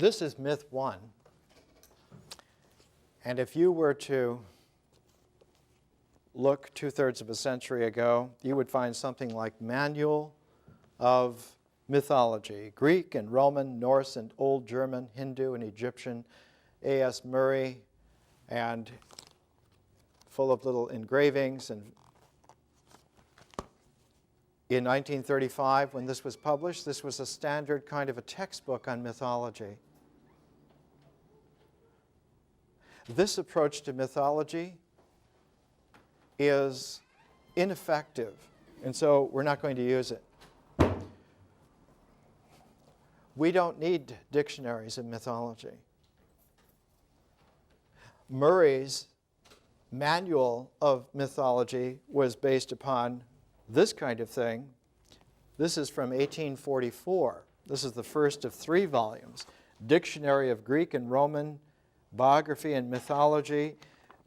This is myth 1. And if you were to look 2/3 of a century ago, you would find something like Manual of Mythology, Greek and Roman, Norse and Old German, Hindu and Egyptian, A.S. Murray, and full of little engravings. And in 1935, when this was published, this was a standard kind of a textbook on mythology. This approach to mythology is ineffective, and so we're not going to use it. We don't need dictionaries in mythology. Murray's Manual of Mythology was based upon this kind of thing. This is from 1844. This is the first of 3 volumes. Dictionary of Greek and Roman, Biography and Mythology,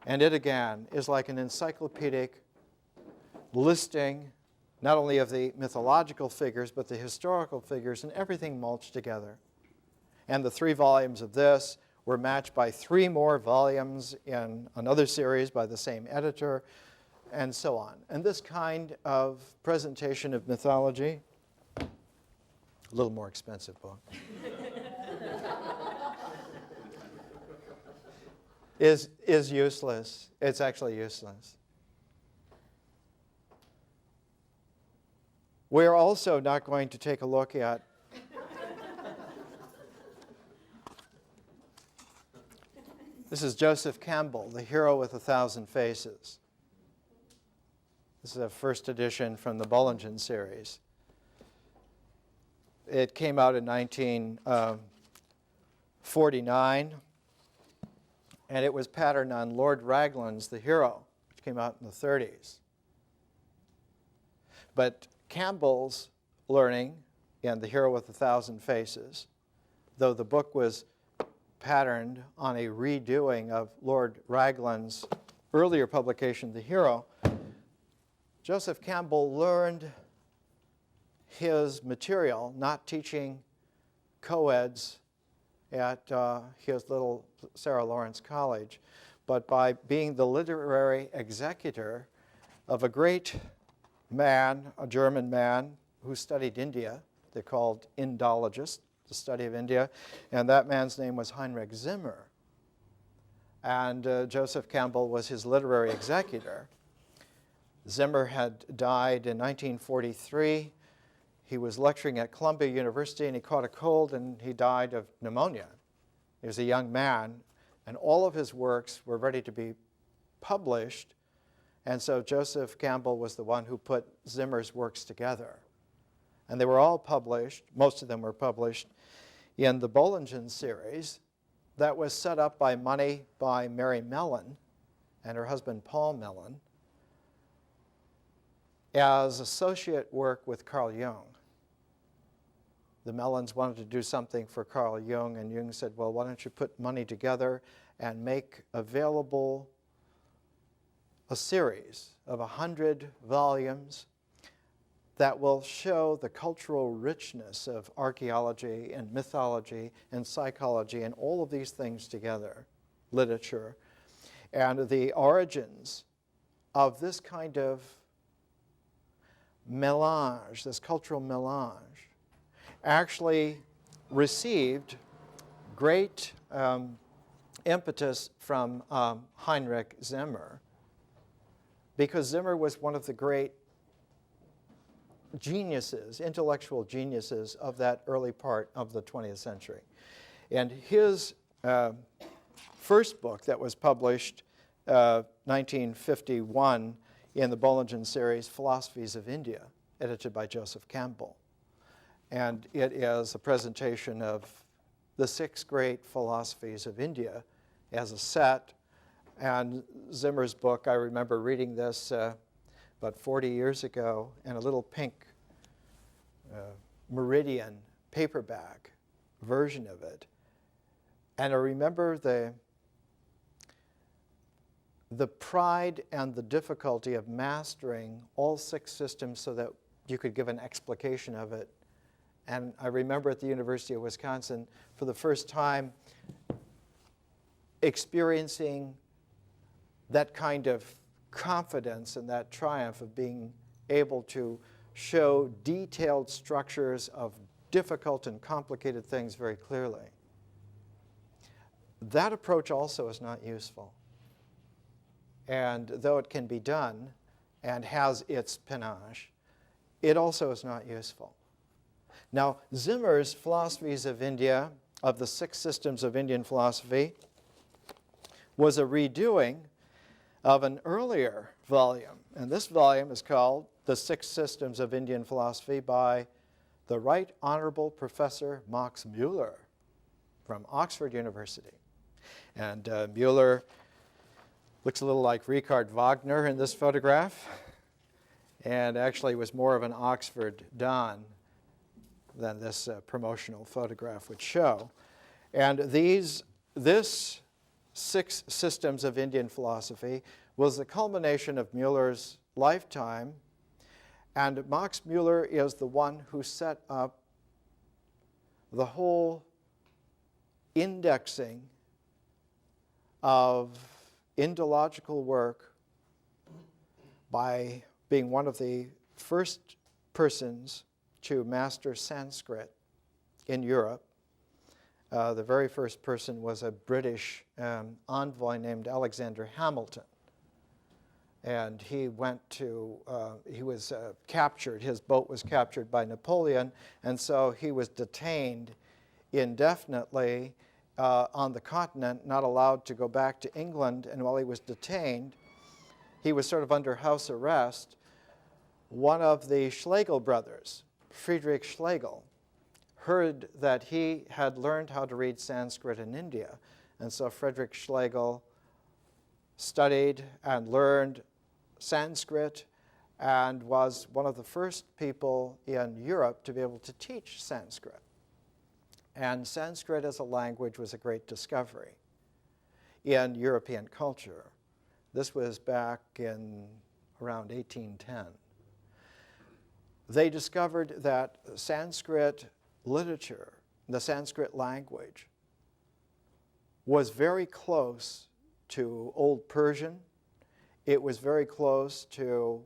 and it again is like an encyclopedic listing not only of the mythological figures but the historical figures, and everything mulched together. And the 3 volumes of this were matched by 3 more volumes in another series by the same editor, and so on. And this kind of presentation of mythology, a little more expensive book, is useless. It's actually useless. We're also not going to take a look at this is Joseph Campbell, The Hero with 1,000 Faces. This is a first edition from the Bollingen series. It came out in 1949, and it was patterned on Lord Raglan's The Hero, which came out in the 30s. But Campbell's learning in The Hero with 1,000 Faces, though the book was patterned on a redoing of Lord Raglan's earlier publication, The Hero, Joseph Campbell learned his material, not teaching co-eds at his little Sarah Lawrence College, but by being the literary executor of a great man, a German man, who studied India. They're called Indologists, the study of India, and that man's name was Heinrich Zimmer. And Joseph Campbell was his literary executor. Zimmer had died in 1943. He was lecturing at Columbia University, and he caught a cold, and he died of pneumonia. He was a young man, and all of his works were ready to be published, and so Joseph Campbell was the one who put Zimmer's works together. And they were all published, most of them were published, in the Bollingen series that was set up by money by Mary Mellon and her husband Paul Mellon as associate work with Carl Jung. The Mellons wanted to do something for Carl Jung, and Jung said, well, why don't you put money together and make available a series of 100 volumes that will show the cultural richness of archaeology and mythology and psychology and all of these things together, literature, and the origins of this kind of melange, this cultural melange, actually received great impetus from Heinrich Zimmer, because Zimmer was one of the great geniuses, intellectual geniuses of that early part of the 20th century. And his first book that was published 1951 in the Bollingen series, Philosophies of India, edited by Joseph Campbell. And it is a presentation of the 6 great philosophies of India as a set. And Zimmer's book, I remember reading this about 40 years ago, in a little pink Meridian paperback version of it. And I remember the pride and the difficulty of mastering all 6 systems so that you could give an explication of it And I remember at the University of Wisconsin, for the first time, experiencing that kind of confidence and that triumph of being able to show detailed structures of difficult and complicated things very clearly. That approach also is not useful. And though it can be done and has its panache, it also is not useful. Now, Zimmer's Philosophies of India, of the 6 systems of Indian philosophy, was a redoing of an earlier volume. And this volume is called The 6 Systems of Indian Philosophy by the Right Honorable Professor Max Müller from Oxford University. And Müller looks a little like Richard Wagner in this photograph, and actually was more of an Oxford Don than this promotional photograph would show. And this 6 systems of Indian philosophy was the culmination of Müller's lifetime, and Max Müller is the one who set up the whole indexing of Indological work by being one of the first persons to master Sanskrit in Europe. The very first person was a British envoy named Alexander Hamilton. And he was captured, his boat was captured by Napoleon, and so he was detained indefinitely on the continent, not allowed to go back to England. And while he was detained, he was sort of under house arrest. One of the Schlegel brothers, Friedrich Schlegel, heard that he had learned how to read Sanskrit in India. And so Friedrich Schlegel studied and learned Sanskrit and was one of the first people in Europe to be able to teach Sanskrit. And Sanskrit as a language was a great discovery in European culture. This was back in around 1810. They discovered that Sanskrit literature, the Sanskrit language, was very close to Old Persian. It was very close to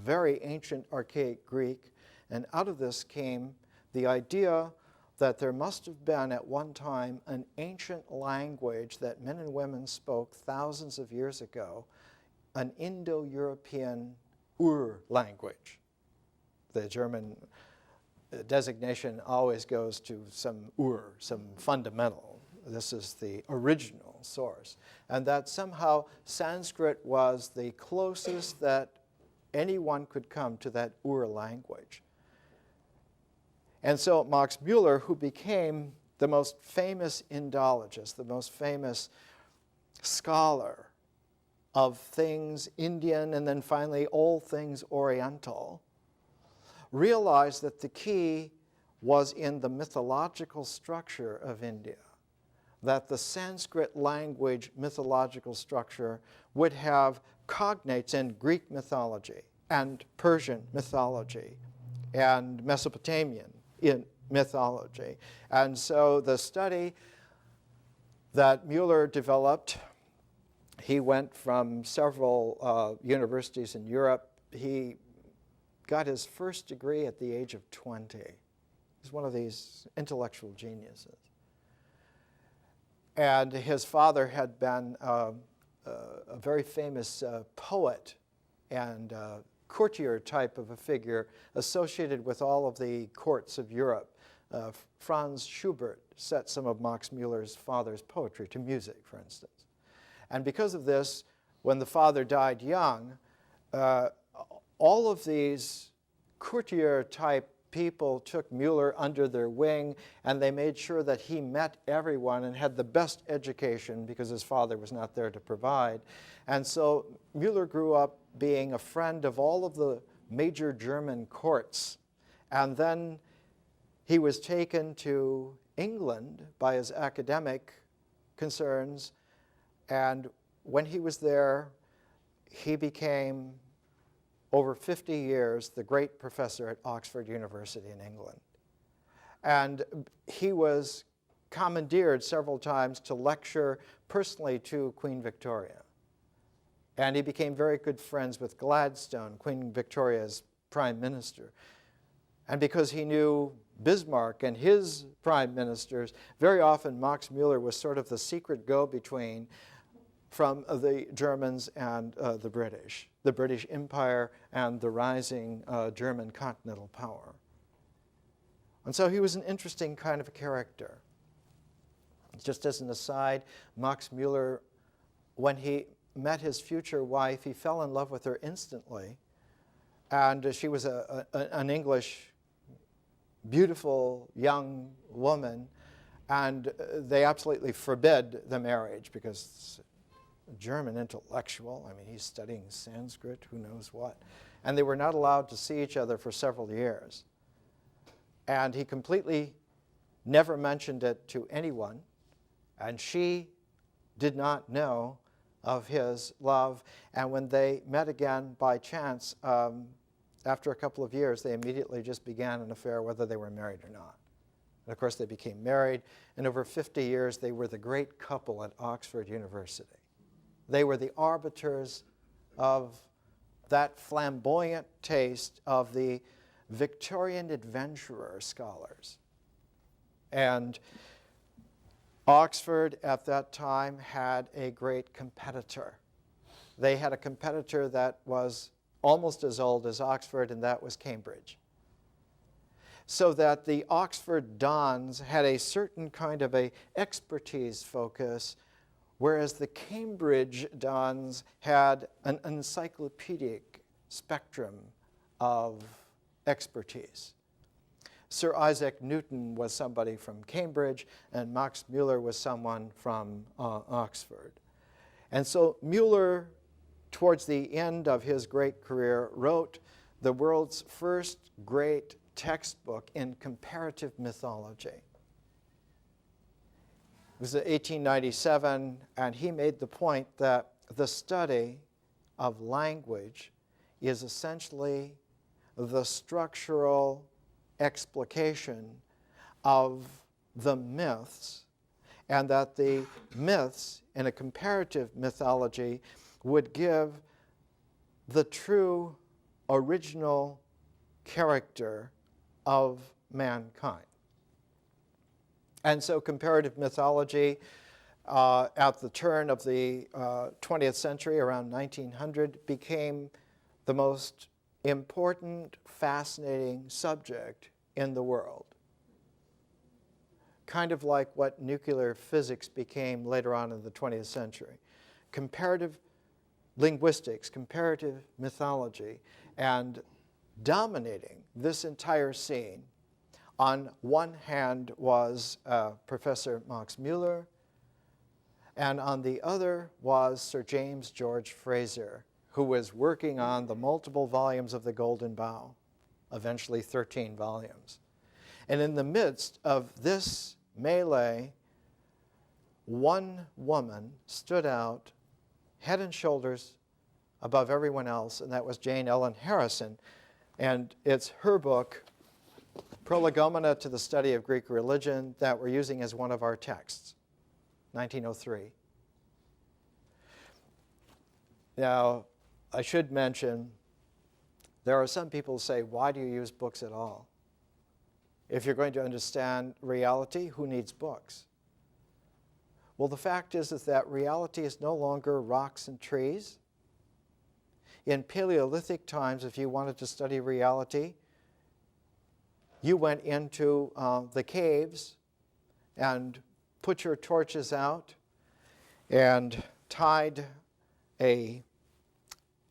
very ancient archaic Greek. And out of this came the idea that there must have been at one time an ancient language that men and women spoke thousands of years ago, an Indo-European language. The German designation always goes to some some fundamental. This is the original source. And that somehow Sanskrit was the closest that anyone could come to that language. And so Max Müller, who became the most famous Indologist, the most famous scholar of things Indian and then finally all things Oriental, realized that the key was in the mythological structure of India, that the Sanskrit language mythological structure would have cognates in Greek mythology and Persian mythology and Mesopotamian in mythology. And so the study that Müller developed, he went from several universities in Europe. He got his first degree at the age of 20. He's one of these intellectual geniuses. And his father had been a very famous poet and courtier type of a figure associated with all of the courts of Europe. Franz Schubert set some of Max Müller's father's poetry to music, for instance. And because of this, when the father died young, all of these courtier type people took Müller under their wing, and they made sure that he met everyone and had the best education because his father was not there to provide. And so Müller grew up being a friend of all of the major German courts. And then he was taken to England by his academic concerns, and when he was there, he became, over 50 years, the great professor at Oxford University in England. And he was commandeered several times to lecture personally to Queen Victoria. And he became very good friends with Gladstone, Queen Victoria's prime minister. And because he knew Bismarck and his prime ministers, very often Max Müller was sort of the secret go-between from the Germans and the British Empire and the rising German continental power. And so he was an interesting kind of a character. Just as an aside, Max Müller, when he met his future wife, he fell in love with her instantly. And she was an English, beautiful young woman, and they absolutely forbid the marriage because a German intellectual, I mean, he's studying Sanskrit, who knows what. And they were not allowed to see each other for several years. And he completely never mentioned it to anyone, and she did not know of his love. And when they met again by chance, after a couple of years, they immediately just began an affair, whether they were married or not. And of course, they became married, and over 50 years, they were the great couple at Oxford University. They were the arbiters of that flamboyant taste of the Victorian adventurer scholars. And Oxford at that time had a great competitor. They had a competitor that was almost as old as Oxford, and that was Cambridge. So that the Oxford dons had a certain kind of a expertise focus, whereas the Cambridge dons had an encyclopedic spectrum of expertise. Sir Isaac Newton was somebody from Cambridge, and Max Müller was someone from Oxford. And so Müller, towards the end of his great career, wrote the world's first great textbook in comparative mythology. It was in 1897, and he made the point that the study of language is essentially the structural explication of the myths, and that the myths in a comparative mythology would give the true original character of mankind. And so comparative mythology at the turn of the 20th century, around 1900, became the most important, fascinating subject in the world. Kind of like what nuclear physics became later on in the 20th century. Comparative linguistics, comparative mythology, and dominating this entire scene, on one hand was Professor Max Müller, and on the other was Sir James George Fraser, who was working on the multiple volumes of the Golden Bough, eventually 13 volumes. And in the midst of this melee, one woman stood out head and shoulders above everyone else, and that was Jane Ellen Harrison. And it's her book, Prolegomena to the Study of Greek Religion, that we're using as one of our texts, 1903. Now, I should mention, there are some people who say, why do you use books at all? If you're going to understand reality, who needs books? Well, the fact is that reality is no longer rocks and trees. In Paleolithic times, if you wanted to study reality, you went into the caves and put your torches out and tied a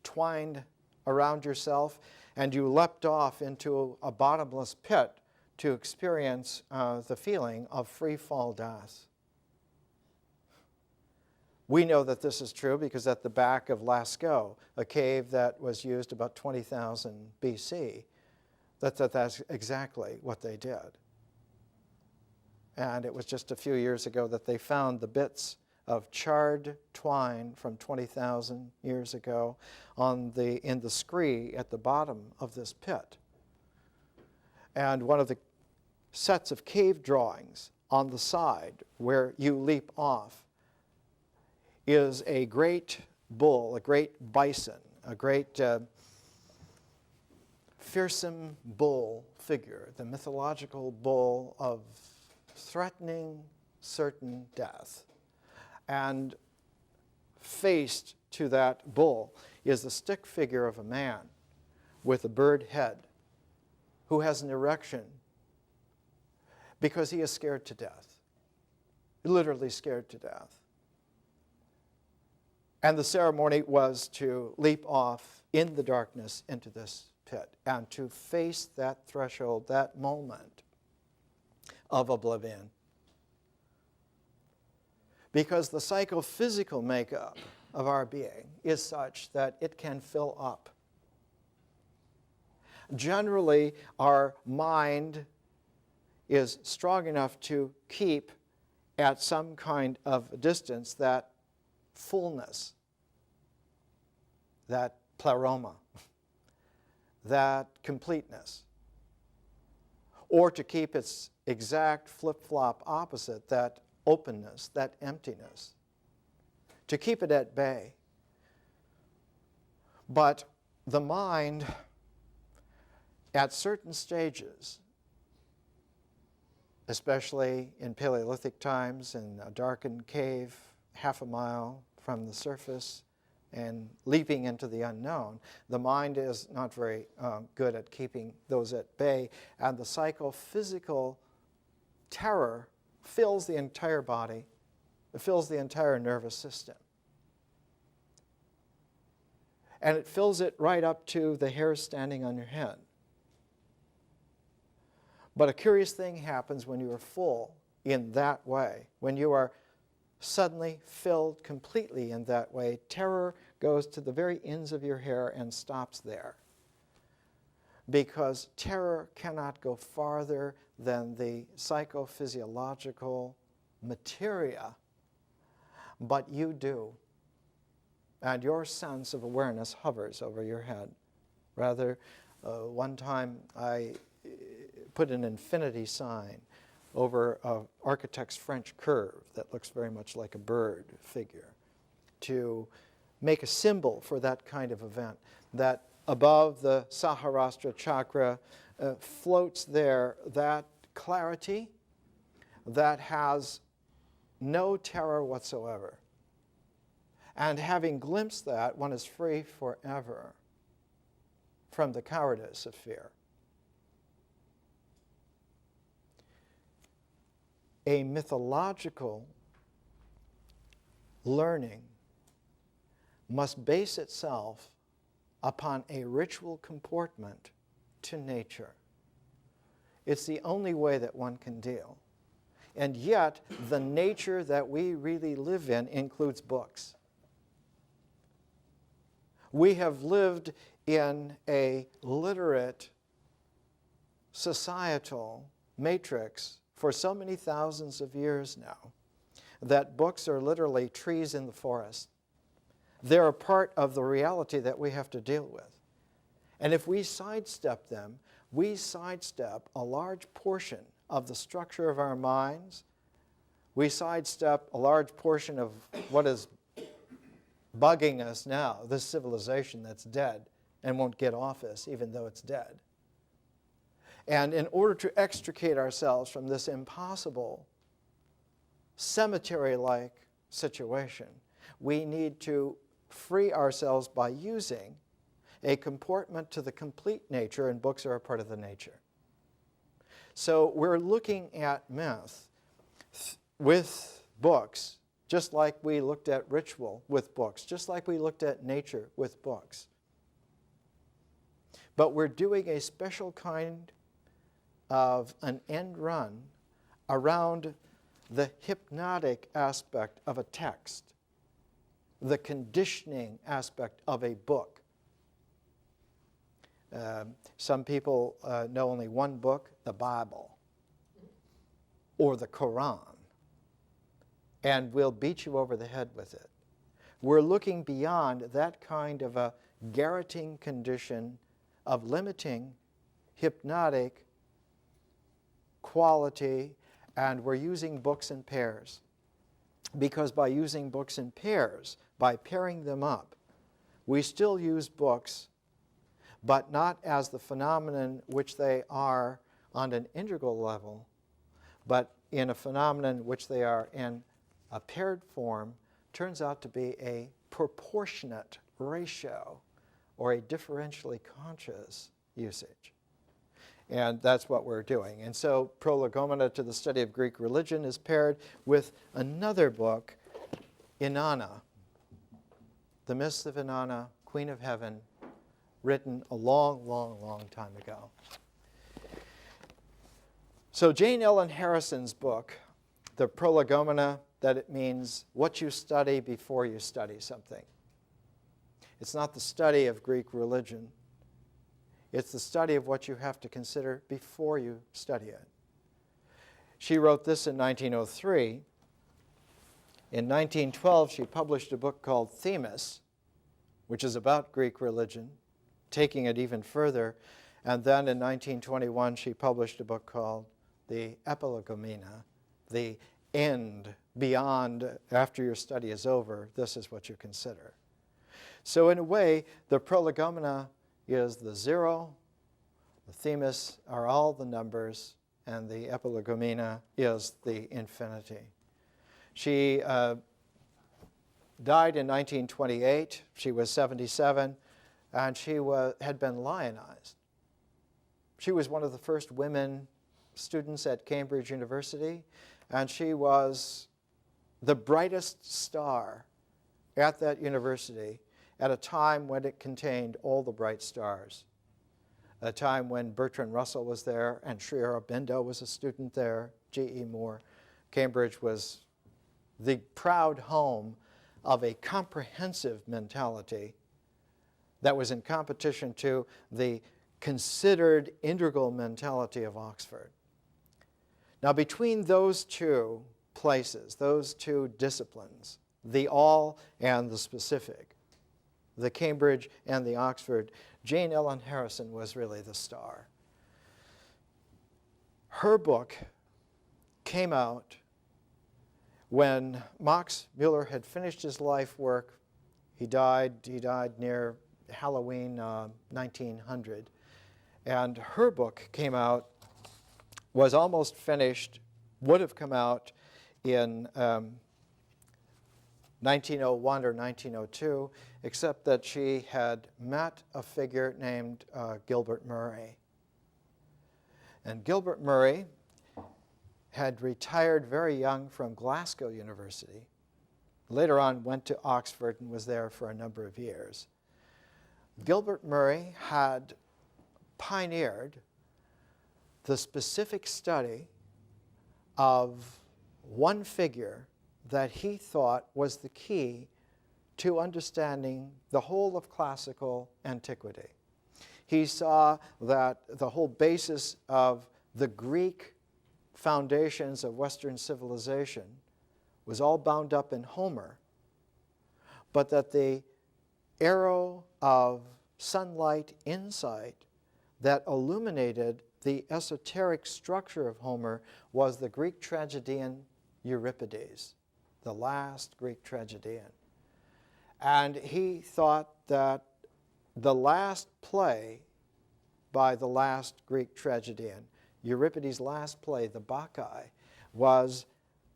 twine around yourself, and you leapt off into a bottomless pit to experience the feeling of free fall death. We know that this is true because at the back of Lascaux, a cave that was used about 20,000 BC, that's exactly what they did. And it was just a few years ago that they found the bits of charred twine from 20,000 years ago in the scree at the bottom of this pit. And one of the sets of cave drawings on the side where you leap off is a great bull, a great bison, a great fearsome bull figure, the mythological bull of threatening certain death. And faced to that bull is the stick figure of a man with a bird head who has an erection because he is scared to death, literally scared to death. And the ceremony was to leap off in the darkness into this pit and to face that threshold, that moment of oblivion. Because the psychophysical makeup of our being is such that it can fill up. Generally, our mind is strong enough to keep at some kind of distance that fullness, that pleroma, that completeness, or to keep its exact flip-flop opposite, that openness, that emptiness, to keep it at bay. But the mind, at certain stages, especially in Paleolithic times, in a darkened cave half a mile from the surface and leaping into the unknown, the mind is not very good at keeping those at bay, and the psychophysical terror fills the entire body, it fills the entire nervous system. And it fills it right up to the hairs standing on your head. But a curious thing happens when you are full in that way. When you are suddenly filled completely in that way, terror goes to the very ends of your hair and stops there. Because terror cannot go farther than the psychophysiological materia, but you do. And your sense of awareness hovers over your head. Rather, one time I put an infinity sign over an architect's French curve that looks very much like a bird figure to make a symbol for that kind of event, that above the Saharastra chakra floats there that clarity that has no terror whatsoever. And having glimpsed that, one is free forever from the cowardice of fear. A mythological learning must base itself upon a ritual comportment to nature. It's the only way that one can deal. And yet, the nature that we really live in includes books. We have lived in a literate societal matrix for so many thousands of years now that books are literally trees in the forest. They're a part of the reality that we have to deal with. And if we sidestep them, we sidestep a large portion of the structure of our minds. We sidestep a large portion of what is bugging us now, this civilization that's dead and won't get off us even though it's dead. And in order to extricate ourselves from this impossible cemetery-like situation, we need to free ourselves by using a comportment to the complete nature, and books are a part of the nature. So we're looking at myth with books, just like we looked at ritual with books, just like we looked at nature with books. But we're doing a special kind of an end run around the hypnotic aspect of a text, the conditioning aspect of a book. Some people know only one book, the Bible, or the Quran, and we'll beat you over the head with it. We're looking beyond that kind of a garroting condition of limiting, hypnotic quality, and we're using books in pairs. Because by using books in pairs, by pairing them up, we still use books, but not as the phenomenon which they are on an integral level, but in a phenomenon which they are in a paired form, turns out to be a proportionate ratio or a differentially conscious usage. And that's what we're doing. And so Prolegomena to the Study of Greek Religion is paired with another book, Inanna, The Myths of Inanna, Queen of Heaven, written a long, long, long time ago. So Jane Ellen Harrison's book, the Prolegomena, that it means what you study before you study something. It's not the study of Greek religion. It's the study of what you have to consider before you study it. She wrote this in 1903. In 1912, she published a book called Themis, which is about Greek religion, taking it even further. And then in 1921, she published a book called the Epilogomena, the end, beyond, after your study is over, this is what you consider. So in a way, the Prolegomena is the zero, the Themis are all the numbers, and the Epilogomena is the infinity. She died in 1928. She was 77, and she had been lionized. She was one of the first women students at Cambridge University, and she was the brightest star at that university at a time when it contained all the bright stars. A time when Bertrand Russell was there and Sri Aurobindo was a student there, G.E. Moore. Cambridge was the proud home of a comprehensive mentality that was in competition to the considered integral mentality of Oxford. Now, between those two places, those two disciplines, the all and the specific, the Cambridge and the Oxford, Jane Ellen Harrison was really the star. Her book came out when Max Muller had finished his life work. He died near Halloween 1900. And her book came out, was almost finished, would have come out in 1901 or 1902, except that she had met a figure named Gilbert Murray. And Gilbert Murray had retired very young from Glasgow University. Later on went to Oxford and was there for a number of years. Gilbert Murray had pioneered the specific study of one figure that he thought was the key to understanding the whole of classical antiquity. He saw that the whole basis of the Greek foundations of Western civilization was all bound up in Homer, but that the arrow of sunlight insight that illuminated the esoteric structure of Homer was the Greek tragedian Euripides, the last Greek tragedian. And he thought that the last play by the last Greek tragedian, Euripides' last play, the Bacchae, was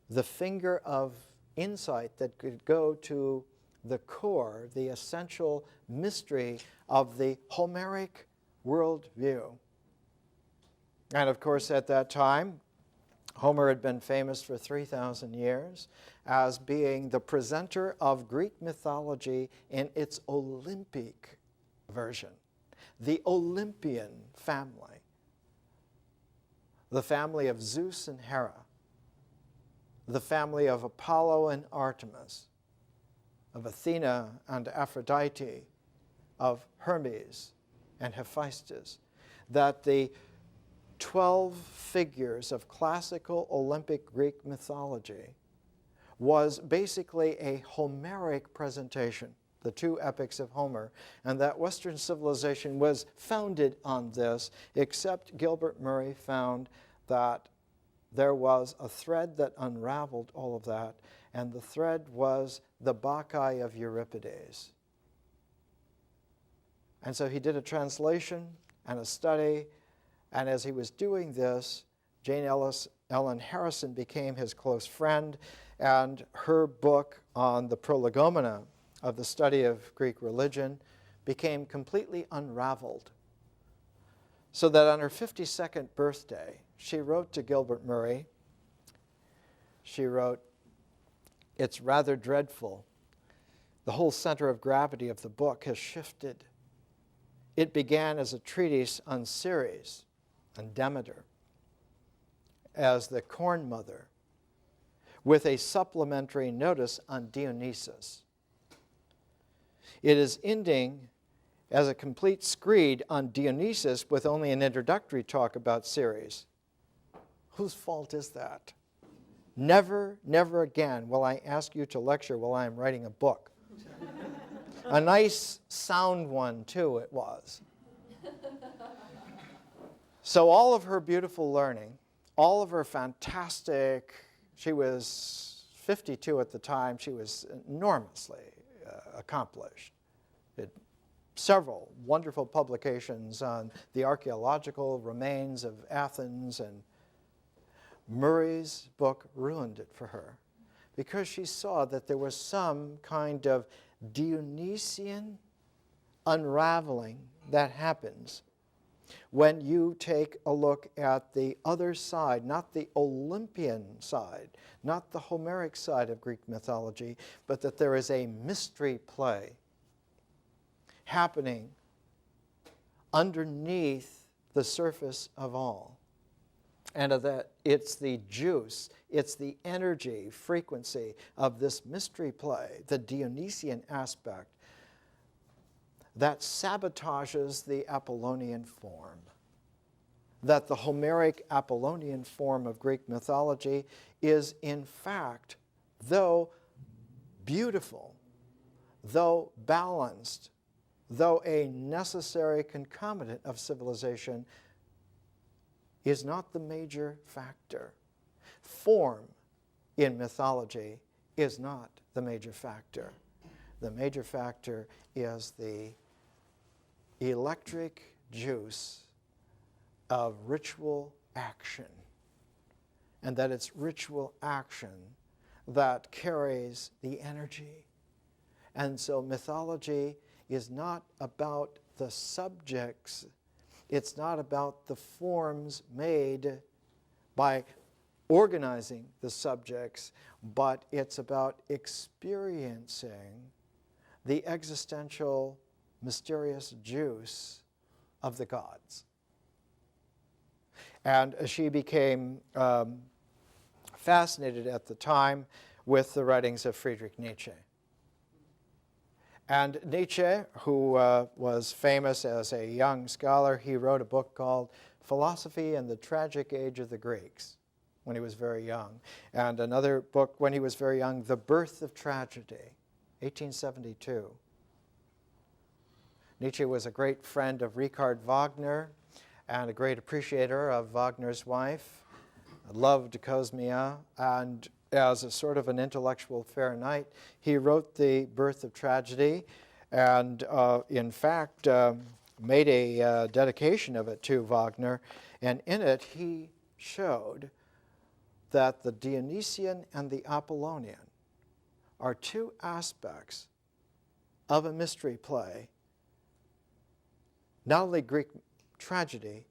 the finger of insight that could go to the core, the essential mystery of the Homeric worldview. And of course, at that time, Homer had been famous for 3,000 years as being the presenter of Greek mythology in its Olympic version, the Olympian family, the family of Zeus and Hera, the family of Apollo and Artemis, of Athena and Aphrodite, of Hermes and Hephaestus, that the 12 figures of classical Olympic Greek mythology was basically a Homeric presentation, the two epics of Homer, and that Western civilization was founded on this, except Gilbert Murray found that there was a thread that unraveled all of that, and the thread was the Bacchae of Euripides. And so he did a translation and a study, and as he was doing this, Jane Ellen Harrison became his close friend, and her book on the Prolegomena of the study of Greek religion became completely unraveled. So that on her 52nd birthday, she wrote to Gilbert Murray, she wrote, "It's rather dreadful. The whole center of gravity of the book has shifted. It began as a treatise on Ceres and Demeter, as the Corn Mother, with a supplementary notice on Dionysus. It is ending as a complete screed on Dionysus with only an introductory talk about Ceres." Whose fault is that? Never, never again will I ask you to lecture while I am writing a book. A nice sound one, too, it was. So all of her beautiful learning, all of her fantastic, she was 52 at the time, she was enormously accomplished. Several wonderful publications on the archaeological remains of Athens, and Murray's book ruined it for her because she saw that there was some kind of Dionysian unraveling that happens when you take a look at the other side, not the Olympian side, not the Homeric side of Greek mythology, but that there is a mystery play happening underneath the surface of all. And that it's the juice, it's the energy, frequency of this mystery play, the Dionysian aspect, that sabotages the Apollonian form. That the Homeric Apollonian form of Greek mythology is, in fact, though beautiful, though balanced, though a necessary concomitant of civilization, is not the major factor. Form in mythology is not the major factor. The major factor is the electric juice of ritual action, and that it's ritual action that carries the energy. And so mythology is not about the subjects. It's not about the forms made by organizing the subjects, but it's about experiencing the existential, mysterious juice of the gods. And she became fascinated at the time with the writings of Friedrich Nietzsche. And Nietzsche, who was famous as a young scholar, he wrote a book called Philosophy and the Tragic Age of the Greeks when he was very young. And another book when he was very young, The Birth of Tragedy, 1872. Nietzsche was a great friend of Richard Wagner and a great appreciator of Wagner's wife, loved Cosmia, and as a sort of an intellectual Fahrenheit, he wrote The Birth of Tragedy, and in fact made a dedication of it to Wagner, and in it he showed that the Dionysian and the Apollonian are two aspects of a mystery play, not only Greek tragedy,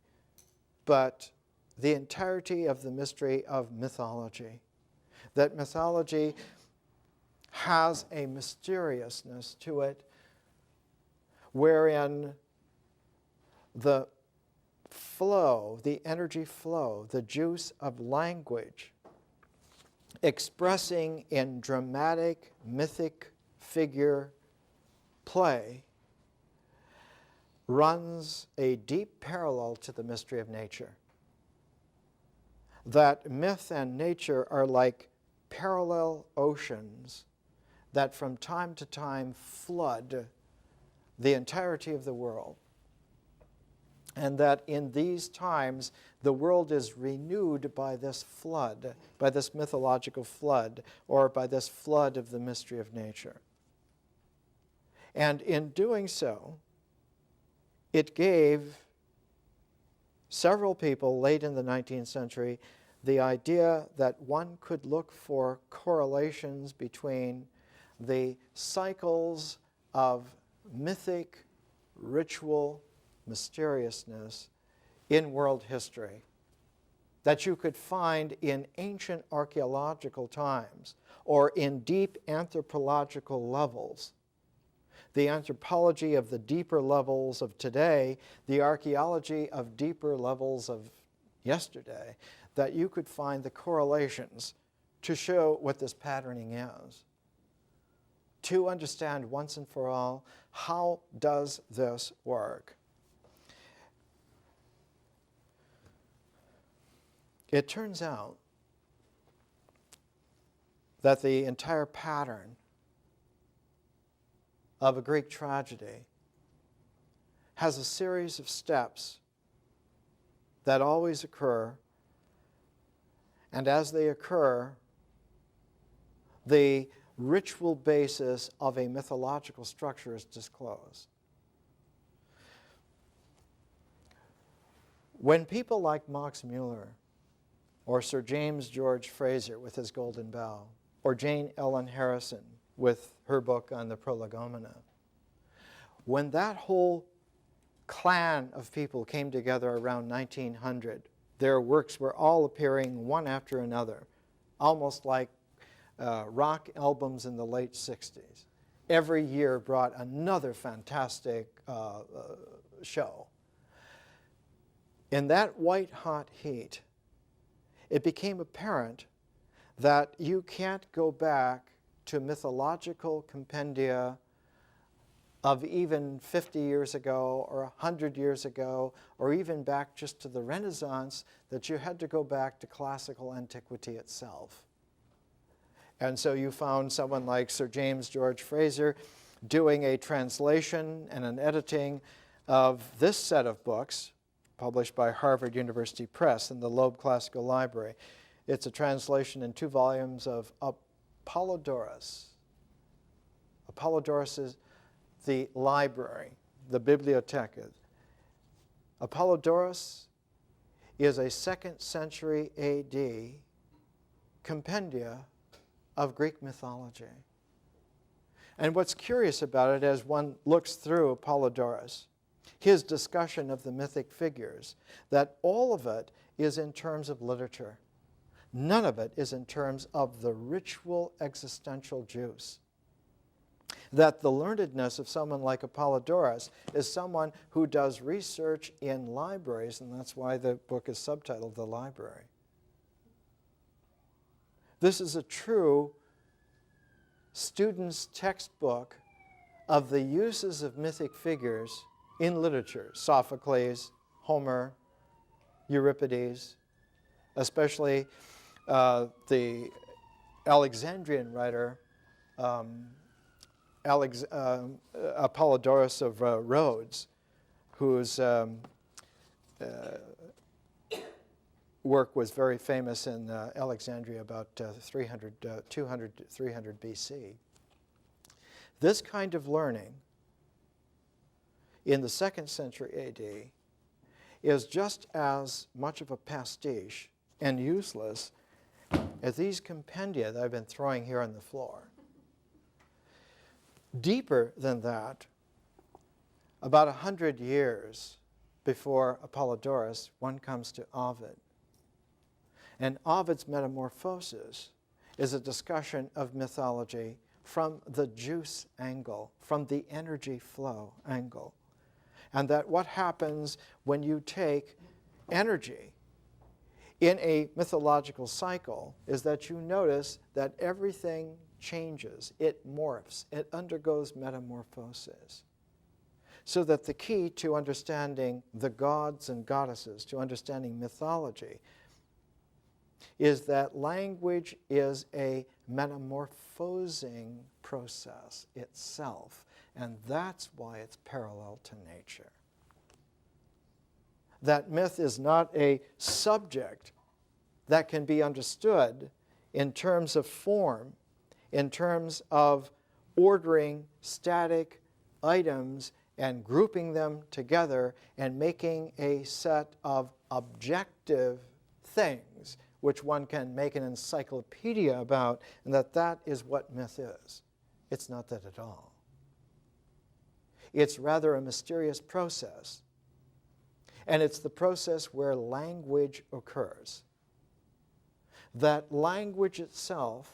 but the entirety of the mystery of mythology. That mythology has a mysteriousness to it wherein the flow, the energy flow, the juice of language expressing in dramatic, mythic figure play runs a deep parallel to the mystery of nature. That myth and nature are like parallel oceans that from time to time flood the entirety of the world. and that in these times the world is renewed by this flood, by this mythological flood, or by this flood of the mystery of nature. And in doing so, it gave several people late in the 19th century the idea that one could look for correlations between the cycles of mythic, ritual, mysteriousness in world history that you could find in ancient archaeological times or in deep anthropological levels. The anthropology of the deeper levels of today, the archaeology of deeper levels of yesterday, that you could find the correlations to show what this patterning is. To understand once and for all, how does this work? It turns out that the entire pattern of a Greek tragedy has a series of steps that always occur, and as they occur, the ritual basis of a mythological structure is disclosed. When people like Max Muller, or Sir James George Fraser with his Golden Bough, or Jane Ellen Harrison with her book on the Prolegomena, when that whole clan of people came together around 1900, their works were all appearing one after another, almost like rock albums in the late 60s. Every year brought another fantastic show. In that white-hot heat, it became apparent that you can't go back to mythological compendia of even 50 years ago or 100 years ago, or even back just to the Renaissance, that you had to go back to classical antiquity itself. And so you found someone like Sir James George Fraser doing a translation and an editing of this set of books, published by Harvard University Press in the Loeb Classical Library. It's a translation in 2 volumes of Apollodorus. Apollodorus is the library, the bibliotheca. Apollodorus is a 2nd century AD compendia of Greek mythology. And what's curious about it as one looks through Apollodorus, his discussion of the mythic figures, that all of it is in terms of literature. None of it is in terms of the ritual existential juice. That the learnedness of someone like Apollodorus is someone who does research in libraries, and that's why the book is subtitled The Library. This is a true student's textbook of the uses of mythic figures in literature. Sophocles, Homer, Euripides, especially the Alexandrian writer Apollodorus of Rhodes, whose work was very famous in Alexandria about 200 to 300 BC. This kind of learning in the 2nd century AD is just as much of a pastiche and useless as these compendia that I've been throwing here on the floor. Deeper than that, about 100 years before Apollodorus, one comes to Ovid. And Ovid's Metamorphoses is a discussion of mythology from the juice angle, from the energy flow angle. And that what happens when you take energy in a mythological cycle is that you notice that everything changes, it morphs, it undergoes metamorphosis. So that the key to understanding the gods and goddesses, to understanding mythology, is that language is a metamorphosing process itself, and that's why it's parallel to nature. that myth is not a subject that can be understood in terms of form, in terms of ordering static items and grouping them together and making a set of objective things which one can make an encyclopedia about, and that is what myth is. It's not that at all. It's rather a mysterious process. And it's the process where language occurs. That language itself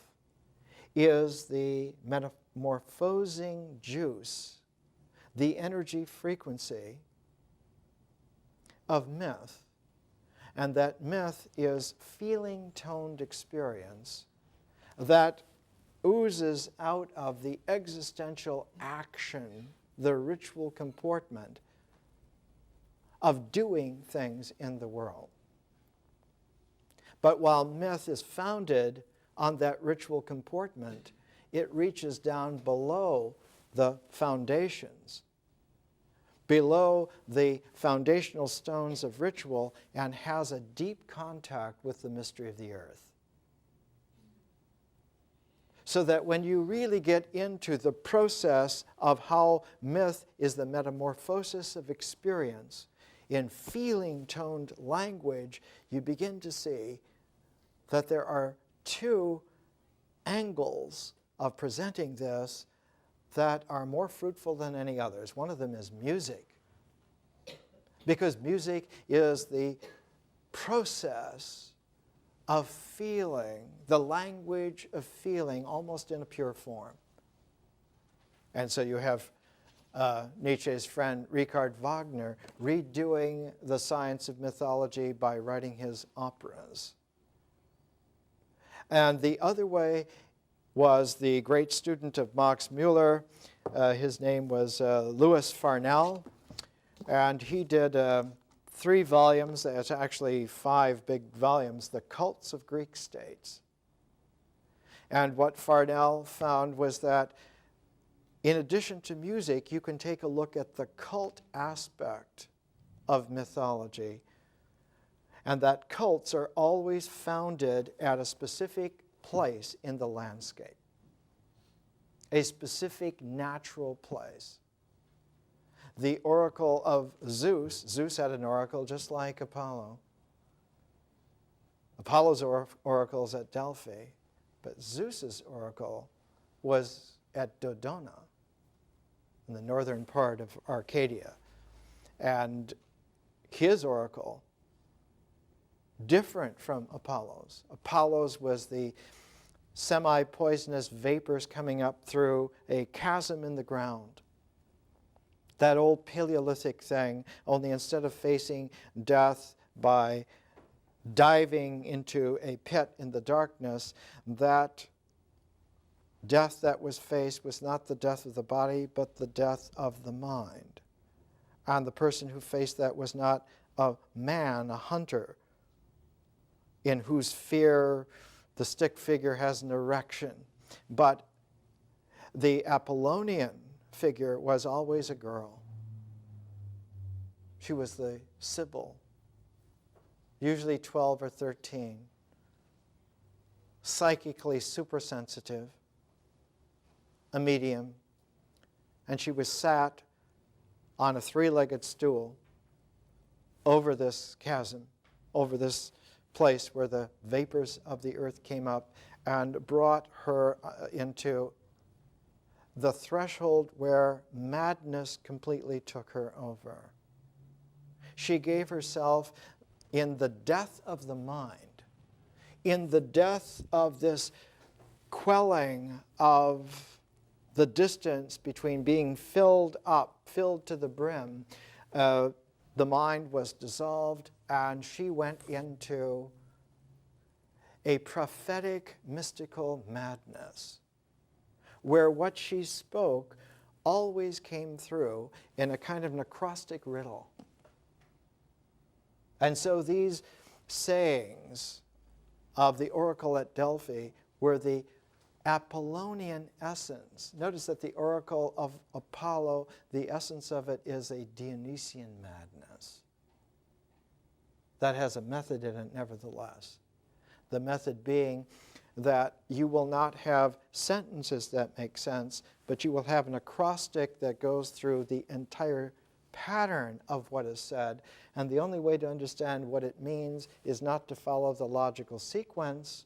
is the metamorphosing juice, the energy frequency of myth. And that myth is feeling-toned experience that oozes out of the existential action, the ritual comportment of doing things in the world. But while myth is founded on that ritual comportment, it reaches down below the foundations, below the foundational stones of ritual, and has a deep contact with the mystery of the earth. So that when you really get into the process of how myth is the metamorphosis of experience in feeling-toned language, you begin to see that there are two angles of presenting this that are more fruitful than any others. One of them is music, because music is the process of feeling, the language of feeling, almost in a pure form. And so you have Nietzsche's friend Richard Wagner redoing the science of mythology by writing his operas. And the other way was the great student of Max Müller. His name was Louis Farnell, and he did 3 volumes, it's actually 5 big volumes, The Cults of Greek States. And what Farnell found was that in addition to music, you can take a look at the cult aspect of mythology, and that cults are always founded at a specific place in the landscape, a specific natural place. The oracle of Zeus, Zeus had an oracle just like Apollo. Apollo's oracle is at Delphi, but Zeus's oracle was at Dodona, in the northern part of Arcadia. And his oracle, different from Apollo's. Apollo's was the semi-poisonous vapors coming up through a chasm in the ground. That old Paleolithic thing, only instead of facing death by diving into a pit in the darkness, that death that was faced was not the death of the body, but the death of the mind. And the person who faced that was not a man, a hunter, in whose fear the stick figure has an erection, but the Apollonian figure was always a girl. She was the Sibyl, usually 12 or 13, psychically supersensitive, a medium, and she was sat on a 3-legged stool over this chasm, over this place where the vapors of the earth came up, and brought her into the threshold where madness completely took her over. She gave herself in the death of the mind, in the death of this quelling of the distance between being filled up, filled to the brim. The mind was dissolved, and she went into a prophetic, mystical madness, where what she spoke always came through in a kind of an acrostic riddle. And so these sayings of the oracle at Delphi were the Apollonian essence. Notice that the oracle of Apollo, the essence of it is a Dionysian madness. that has a method in it nevertheless. The method being that you will not have sentences that make sense, but you will have an acrostic that goes through the entire pattern of what is said. And the only way to understand what it means is not to follow the logical sequence,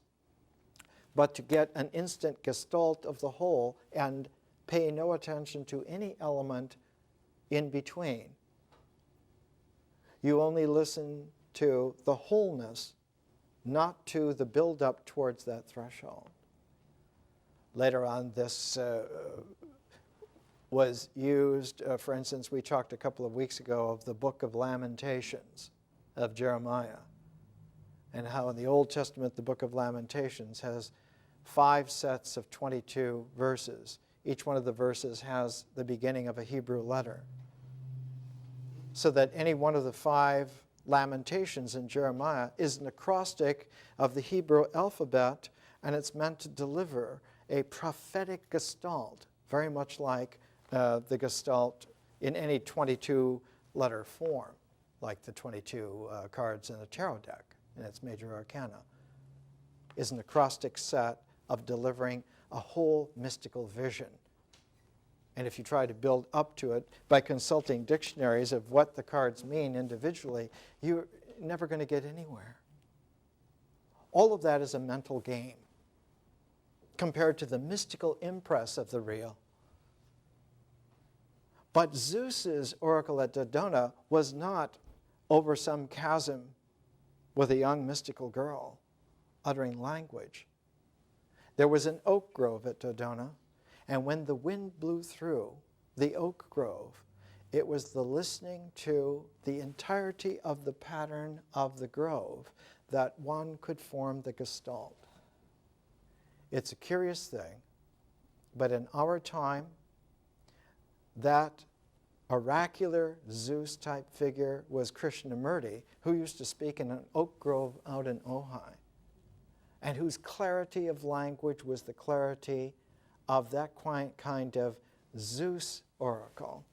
but to get an instant gestalt of the whole and pay no attention to any element in between. You only listen to the wholeness, not to the build-up towards that threshold. Later on, this was used, for instance, we talked a couple of weeks ago of the book of Lamentations of Jeremiah, and how in the Old Testament the book of Lamentations has 5 sets of 22 verses. Each one of the verses has the beginning of a Hebrew letter, so that any one of the 5 Lamentations in Jeremiah is an acrostic of the Hebrew alphabet, and it's meant to deliver a prophetic gestalt, very much like the gestalt in any 22-letter form, like the 22 cards in a tarot deck in its major arcana, is an acrostic set of delivering a whole mystical vision. And if you try to build up to it by consulting dictionaries of what the cards mean individually, you're never going to get anywhere. All of that is a mental game compared to the mystical impress of the real. But Zeus's oracle at Dodona was not over some chasm with a young mystical girl uttering language. There was an oak grove at Dodona, and when the wind blew through the oak grove, it was the listening to the entirety of the pattern of the grove that one could form the gestalt. It's a curious thing, but in our time, that oracular Zeus-type figure was Krishnamurti, who used to speak in an oak grove out in Ojai, and whose clarity of language was the clarity of that kind of Zeus oracle.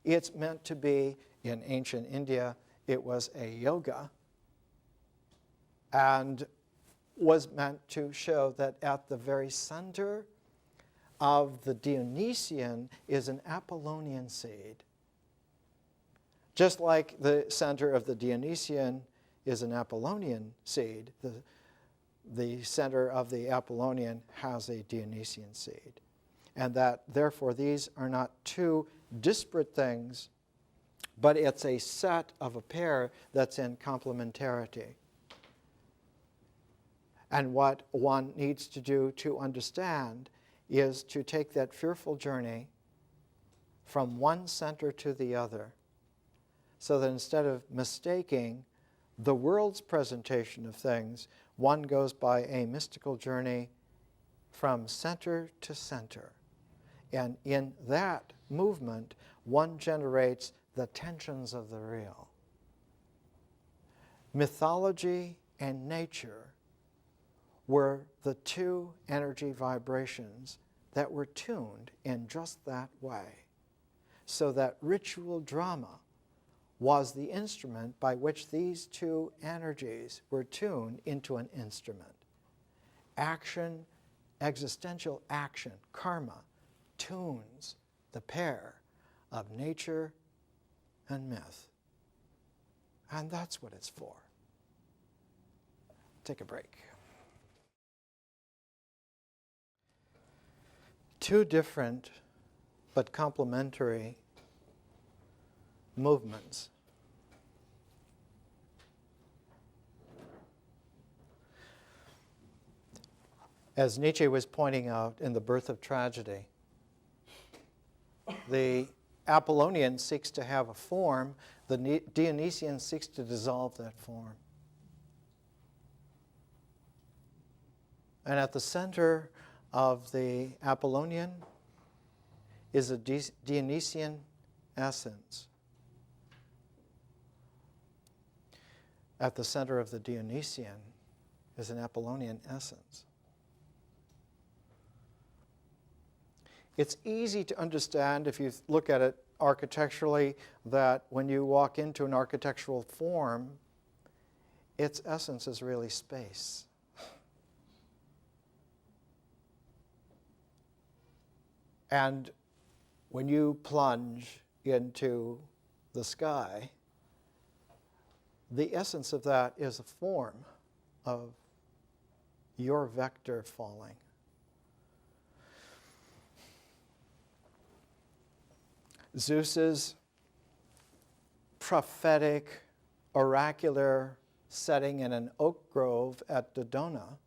It's meant to be, in ancient India, it was a yoga, and was meant to show that at the very center of the Dionysian is an Apollonian seed. Just like the center of the Dionysian is an Apollonian seed, the center of the Apollonian has a Dionysian seed. And that, therefore, these are not two disparate things, but it's a set of a pair that's in complementarity. And what one needs to do to understand is to take that fearful journey from one center to the other, so that instead of mistaking the world's presentation of things, one goes by a mystical journey from center to center. And in that movement, one generates the tensions of the real. Mythology and nature were the two energy vibrations that were tuned in just that way, so that ritual drama was the instrument by which these two energies were tuned into an instrument. Action, existential action, karma, tunes the pair of nature and myth. And that's what it's for. Take a break. Two different but complementary movements. As Nietzsche was pointing out in The Birth of Tragedy, the Apollonian seeks to have a form, the Dionysian seeks to dissolve that form. And at the center of the Apollonian is a Dionysian essence. At the center of the Dionysian is an Apollonian essence. It's easy to understand if you look at it architecturally that when you walk into an architectural form, its essence is really space. And when you plunge into the sky, the essence of that is a form of your vector falling. Zeus's prophetic, oracular setting in an oak grove at Dodona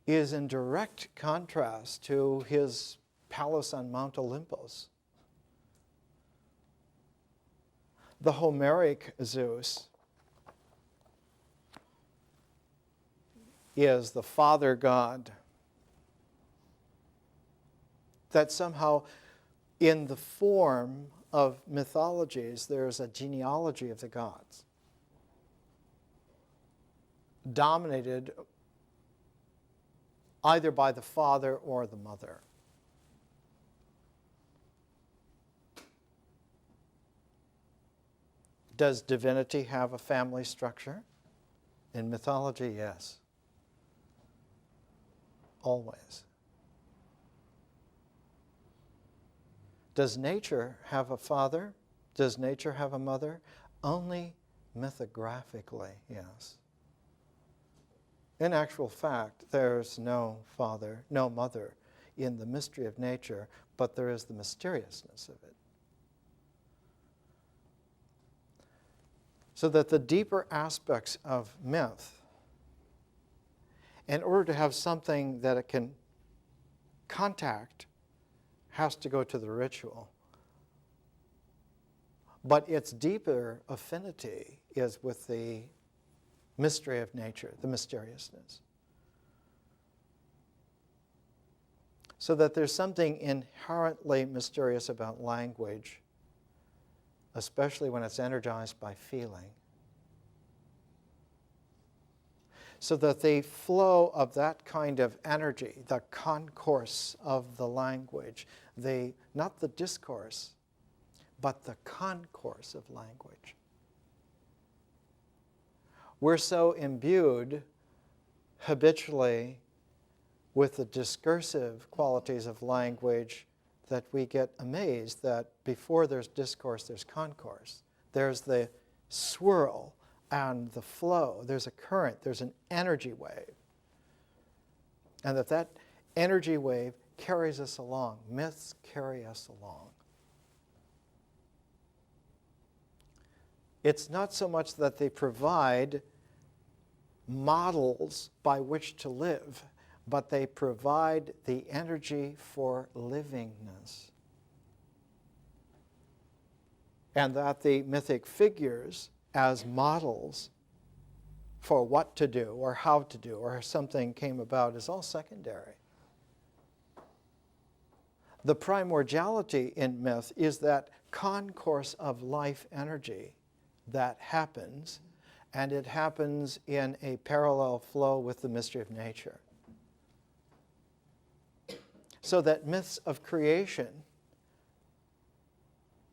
is in direct contrast to his palace on Mount Olympus. The Homeric Zeus is the father god that somehow in the form of mythologies there's a genealogy of the gods dominated either by the father or the mother. Does divinity have a family structure? In mythology, yes. Always. Does nature have a father? Does nature have a mother? Only mythographically, yes. In actual fact, there's no father, no mother in the mystery of nature, but there is the mysteriousness of it. So that the deeper aspects of myth, in order to have something that it can contact, has to go to the ritual. But its deeper affinity is with the mystery of nature, the mysteriousness. So that there's something inherently mysterious about language, especially when it's energized by feeling. So that the flow of that kind of energy, the concourse of the language, not the discourse, but the concourse of language. We're so imbued habitually with the discursive qualities of language that we get amazed that before there's discourse, there's concourse. There's the swirl and the flow. There's a current. There's an energy wave. And that energy wave carries us along. Myths carry us along. It's not so much that they provide models by which to live, but they provide the energy for livingness. And that the mythic figures as models for what to do or how to do or something came about is all secondary. The primordiality in myth is that concourse of life energy that happens, and it happens in a parallel flow with the mystery of nature. So that myths of creation,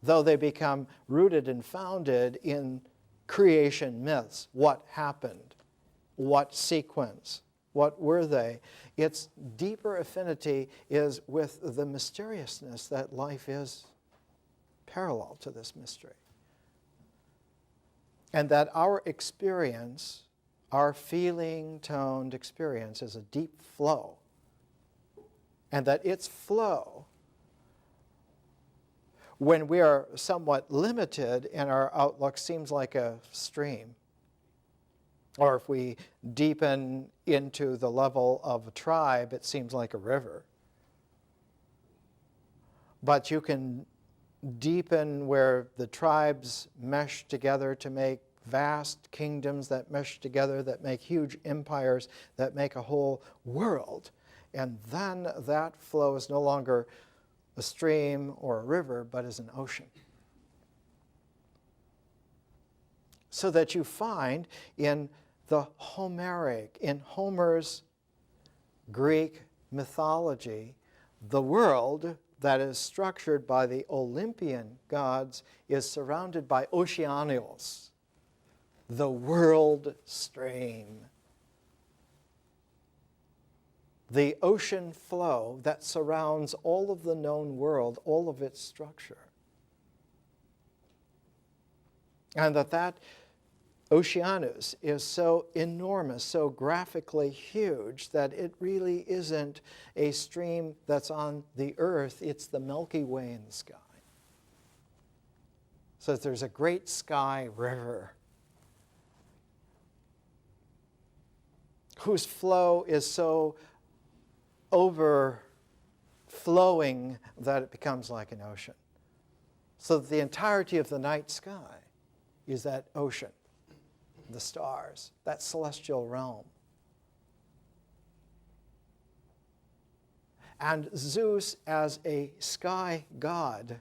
though they become rooted and founded in creation myths, what happened, what sequence, what were they, its deeper affinity is with the mysteriousness that life is parallel to this mystery. And that our experience, our feeling-toned experience, is a deep flow. And that its flow, when we are somewhat limited in our outlook, seems like a stream. Or if we deepen into the level of a tribe, it seems like a river. But you can deepen where the tribes mesh together to make vast kingdoms that mesh together, that make huge empires, that make a whole world. And then that flow is no longer a stream or a river, but is an ocean. So that you find in the Homeric, in Homer's Greek mythology, the world that is structured by the Olympian gods is surrounded by oceanios, the world stream. The ocean flow that surrounds all of the known world, all of its structure. And that Oceanus is so enormous, so graphically huge, that it really isn't a stream that's on the earth, it's the Milky Way in the sky. So there's a great sky river whose flow is so overflowing that it becomes like an ocean. So that the entirety of the night sky is that ocean, the stars, that celestial realm. And Zeus, as a sky god,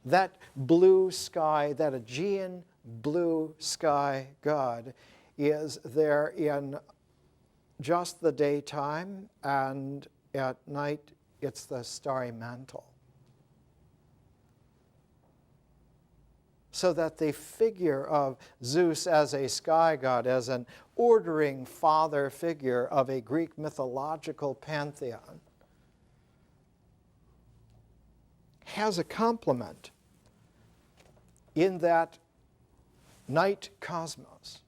that blue sky, that Aegean blue sky god, is there in just the daytime, and at night it's the starry mantle. So that the figure of Zeus as a sky god, as an ordering father figure of a Greek mythological pantheon, has a complement in that night cosmos.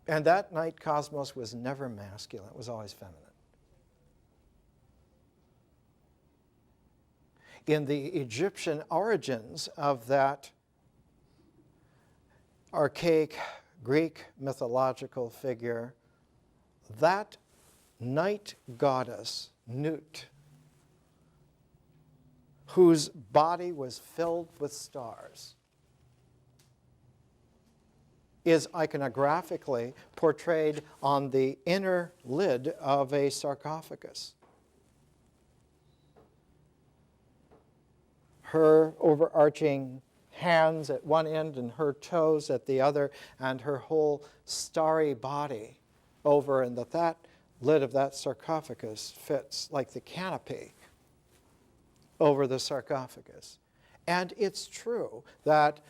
And that night cosmos was never masculine, it was always feminine. In the Egyptian origins of that archaic Greek mythological figure, that night goddess, Nut, whose body was filled with stars, is iconographically portrayed on the inner lid of a sarcophagus. Her overarching hands at one end and her toes at the other, and her whole starry body over, and that lid of that sarcophagus fits like the canopy over the sarcophagus. And it's true that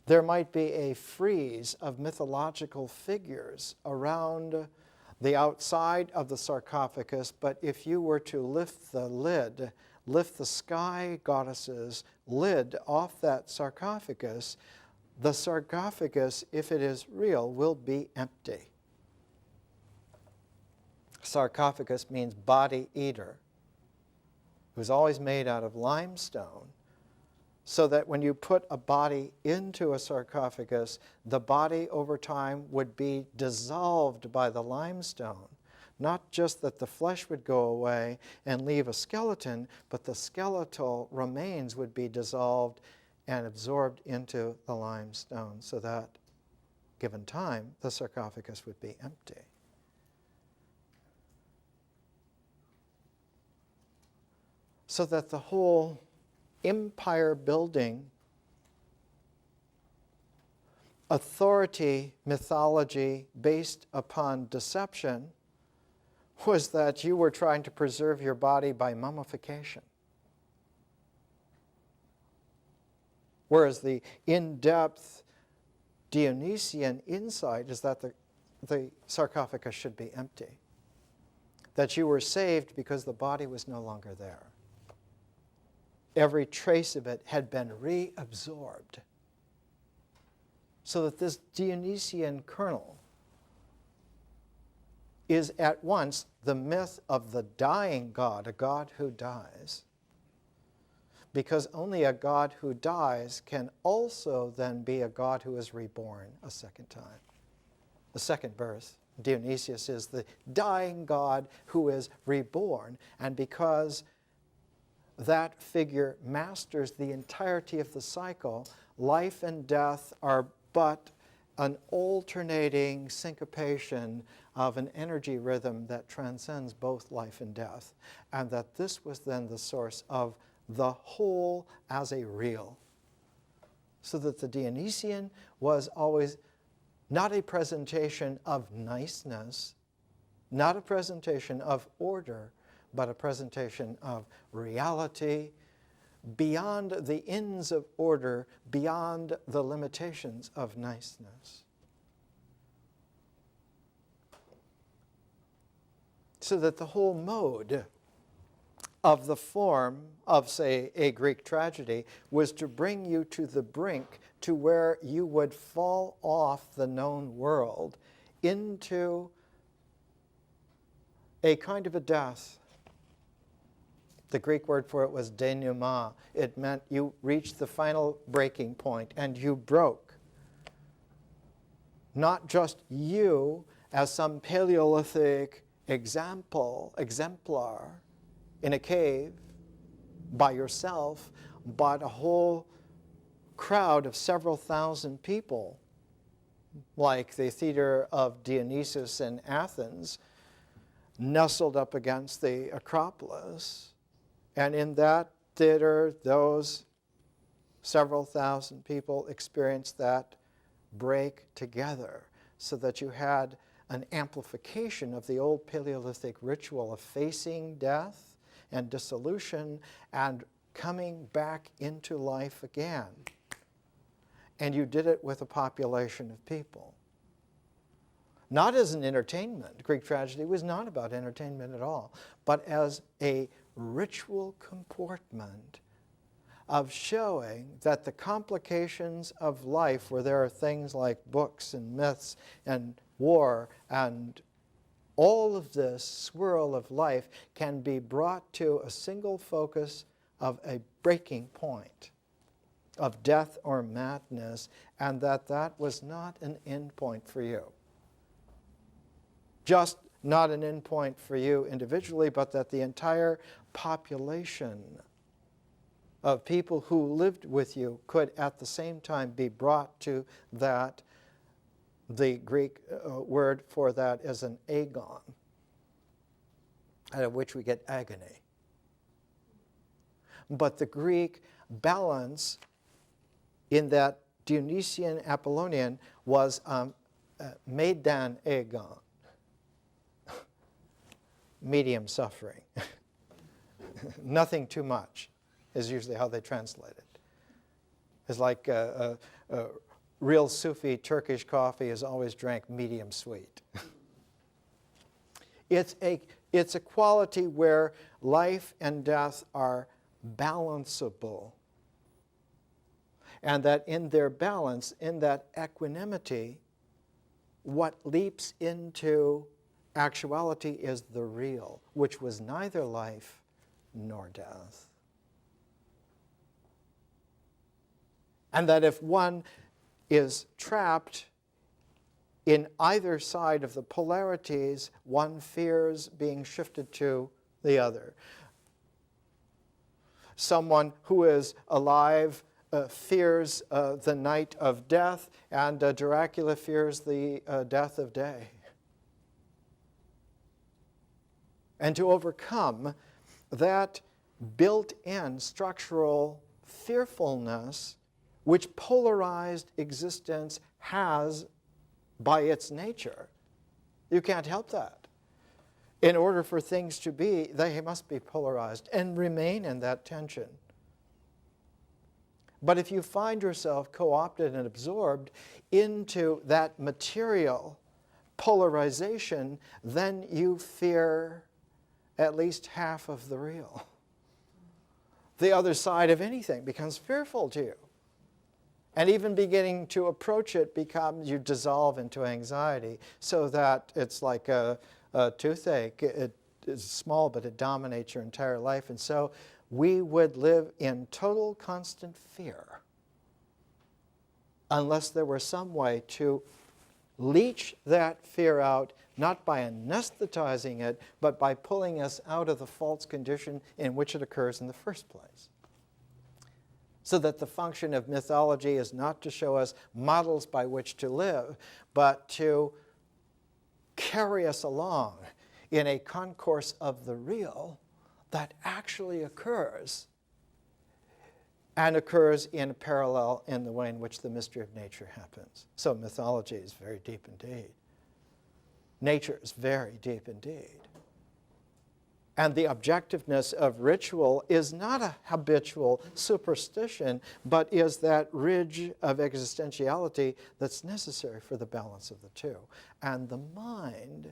there might be a frieze of mythological figures around the outside of the sarcophagus, but if you were to lift the lid, lift the sky goddess's lid off that sarcophagus, the sarcophagus, if it is real, will be empty. Sarcophagus means body eater. It was always made out of limestone, so that when you put a body into a sarcophagus, the body over time would be dissolved by the limestone. Not just that the flesh would go away and leave a skeleton, but the skeletal remains would be dissolved and absorbed into the limestone, so that, given time, the sarcophagus would be empty. So that the whole empire building, authority mythology based upon deception was that you were trying to preserve your body by mummification. Whereas the in-depth Dionysian insight is that the sarcophagus should be empty. That you were saved because the body was no longer there. Every trace of it had been reabsorbed. So that this Dionysian kernel is at once the myth of the dying God, a God who dies, because only a God who dies can also then be a God who is reborn a second time, the second birth. Dionysius is the dying God who is reborn, and because that figure masters the entirety of the cycle, life and death are but an alternating syncopation of an energy rhythm that transcends both life and death, and that this was then the source of the whole as a real. So that the Dionysian was always not a presentation of niceness, Not a presentation of order, but a presentation of reality beyond the ends of order, beyond the limitations of niceness. So that the whole mode of the form of, say, a Greek tragedy was to bring you to the brink, to where you would fall off the known world into a kind of a death. The Greek word for it was denouement. It meant you reached the final breaking point and you broke. Not just you as some Paleolithic exemplar in a cave by yourself, but a whole crowd of several thousand people, like the theater of Dionysius in Athens, nestled up against the Acropolis. And in that theater, those several thousand people experienced that break together, so that you had an amplification of the old Paleolithic ritual of facing death and dissolution and coming back into life again. And you did it with a population of people. Not as an entertainment. Greek tragedy was not about entertainment at all, but as a ritual comportment of showing that the complications of life, where there are things like books and myths and war and all of this swirl of life, can be brought to a single focus of a breaking point of death or madness, and that was not an end point for you. Just not an end point for you individually, but that the entire population of people who lived with you could at the same time be brought to that. The Greek word for that is an agon, out of which we get agony. But the Greek balance in that Dionysian Apollonian was medan agon, medium suffering. Nothing too much is usually how they translate it. It's like real Sufi Turkish coffee is always drank medium sweet. It's a quality where life and death are balanceable. And that in their balance, in that equanimity, what leaps into actuality is the real, which was neither life nor death. And that if one is trapped in either side of the polarities, one fears being shifted to the other. Someone who is alive fears the night of death, and Dracula fears the death of day. And to overcome that built-in structural fearfulness which polarized existence has by its nature. You can't help that. In order for things to be, they must be polarized and remain in that tension. But if you find yourself co-opted and absorbed into that material polarization, then you fear at least half of the real. The other side of anything becomes fearful to you. And even beginning to approach it becomes, you dissolve into anxiety, so that it's like a toothache. It is small, but it dominates your entire life. And so we would live in total constant fear unless there were some way to leach that fear out, not by anesthetizing it, but by pulling us out of the false condition in which it occurs in the first place. So that the function of mythology is not to show us models by which to live, but to carry us along in a concourse of the real that actually occurs, and occurs in parallel in the way in which the mystery of nature happens. So mythology is very deep indeed. nature is very deep indeed. And the objectiveness of ritual is not a habitual superstition, but is that ridge of existentiality that's necessary for the balance of the two. And the mind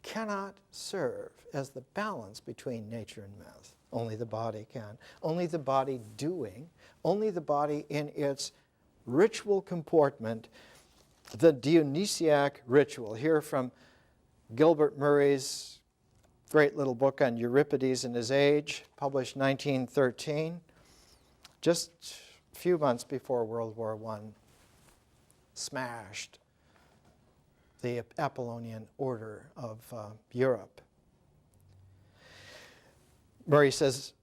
cannot serve as the balance between nature and myth. Only the body can. Only the body doing, only the body in its ritual comportment, the Dionysiac ritual. Here from Gilbert Murray's great little book on Euripides and his age, published 1913, just a few months before World War I smashed the Apollonian order of Europe. Murray says,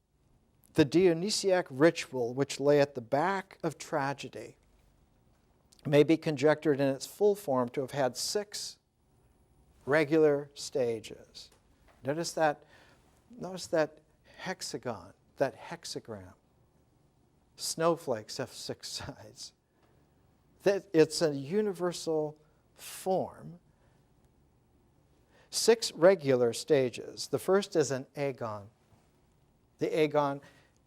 the Dionysiac ritual, which lay at the back of tragedy, may be conjectured in its full form to have had 6 regular stages. Notice that hexagon, that hexagram. Snowflakes have 6 sides. That it's a universal form. 6 regular stages. The first is an agon. The agon,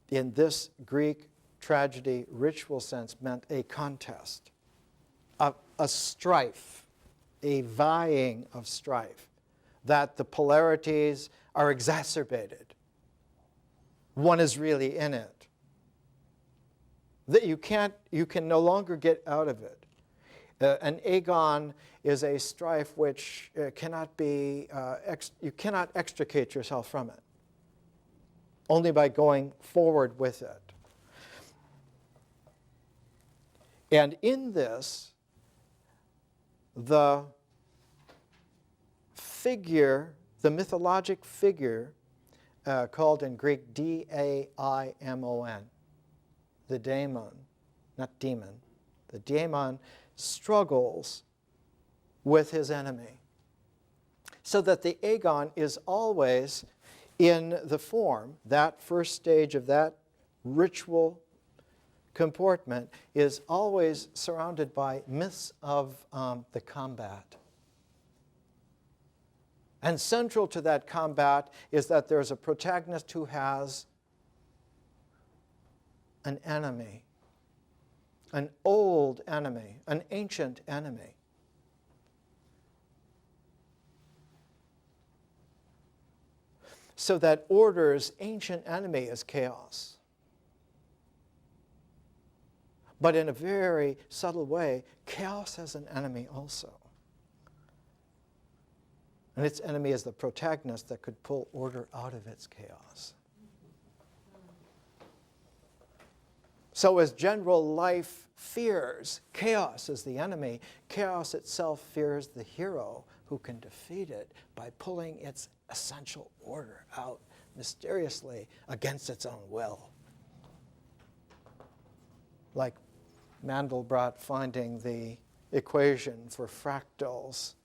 in this Greek tragedy ritual sense, meant a contest, a strife, a vying of strife, that the polarities are exacerbated. One is really in it. That you can no longer get out of it. An agon is a strife which cannot be, you cannot extricate yourself from it. Only by going forward with it. And in this, the figure, the mythologic figure, called in Greek D-A-I-M-O-N, the daemon, not demon, the daemon struggles with his enemy. So that the agon is always in the form, that first stage of that ritual comportment is always surrounded by myths of the combat. And central to that combat is that there's a protagonist who has an enemy, an old enemy, an ancient enemy. So that order's ancient enemy is chaos. But in a very subtle way, chaos has an enemy also. And its enemy is the protagonist that could pull order out of its chaos. So as general life fears chaos as the enemy, chaos itself fears the hero who can defeat it by pulling its essential order out mysteriously against its own will. Like Mandelbrot finding the equation for fractals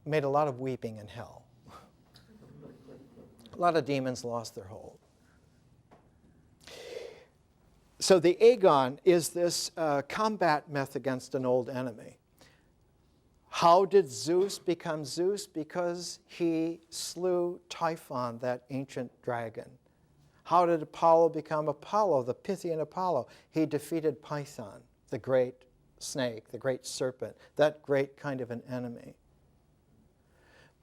made a lot of weeping in hell. A lot of demons lost their hold. So the agon is this combat myth against an old enemy. How did Zeus become Zeus? Because he slew Typhon, that ancient dragon. How did Apollo become Apollo, the Pythian Apollo? He defeated Python, the great snake, the great serpent, that great kind of an enemy.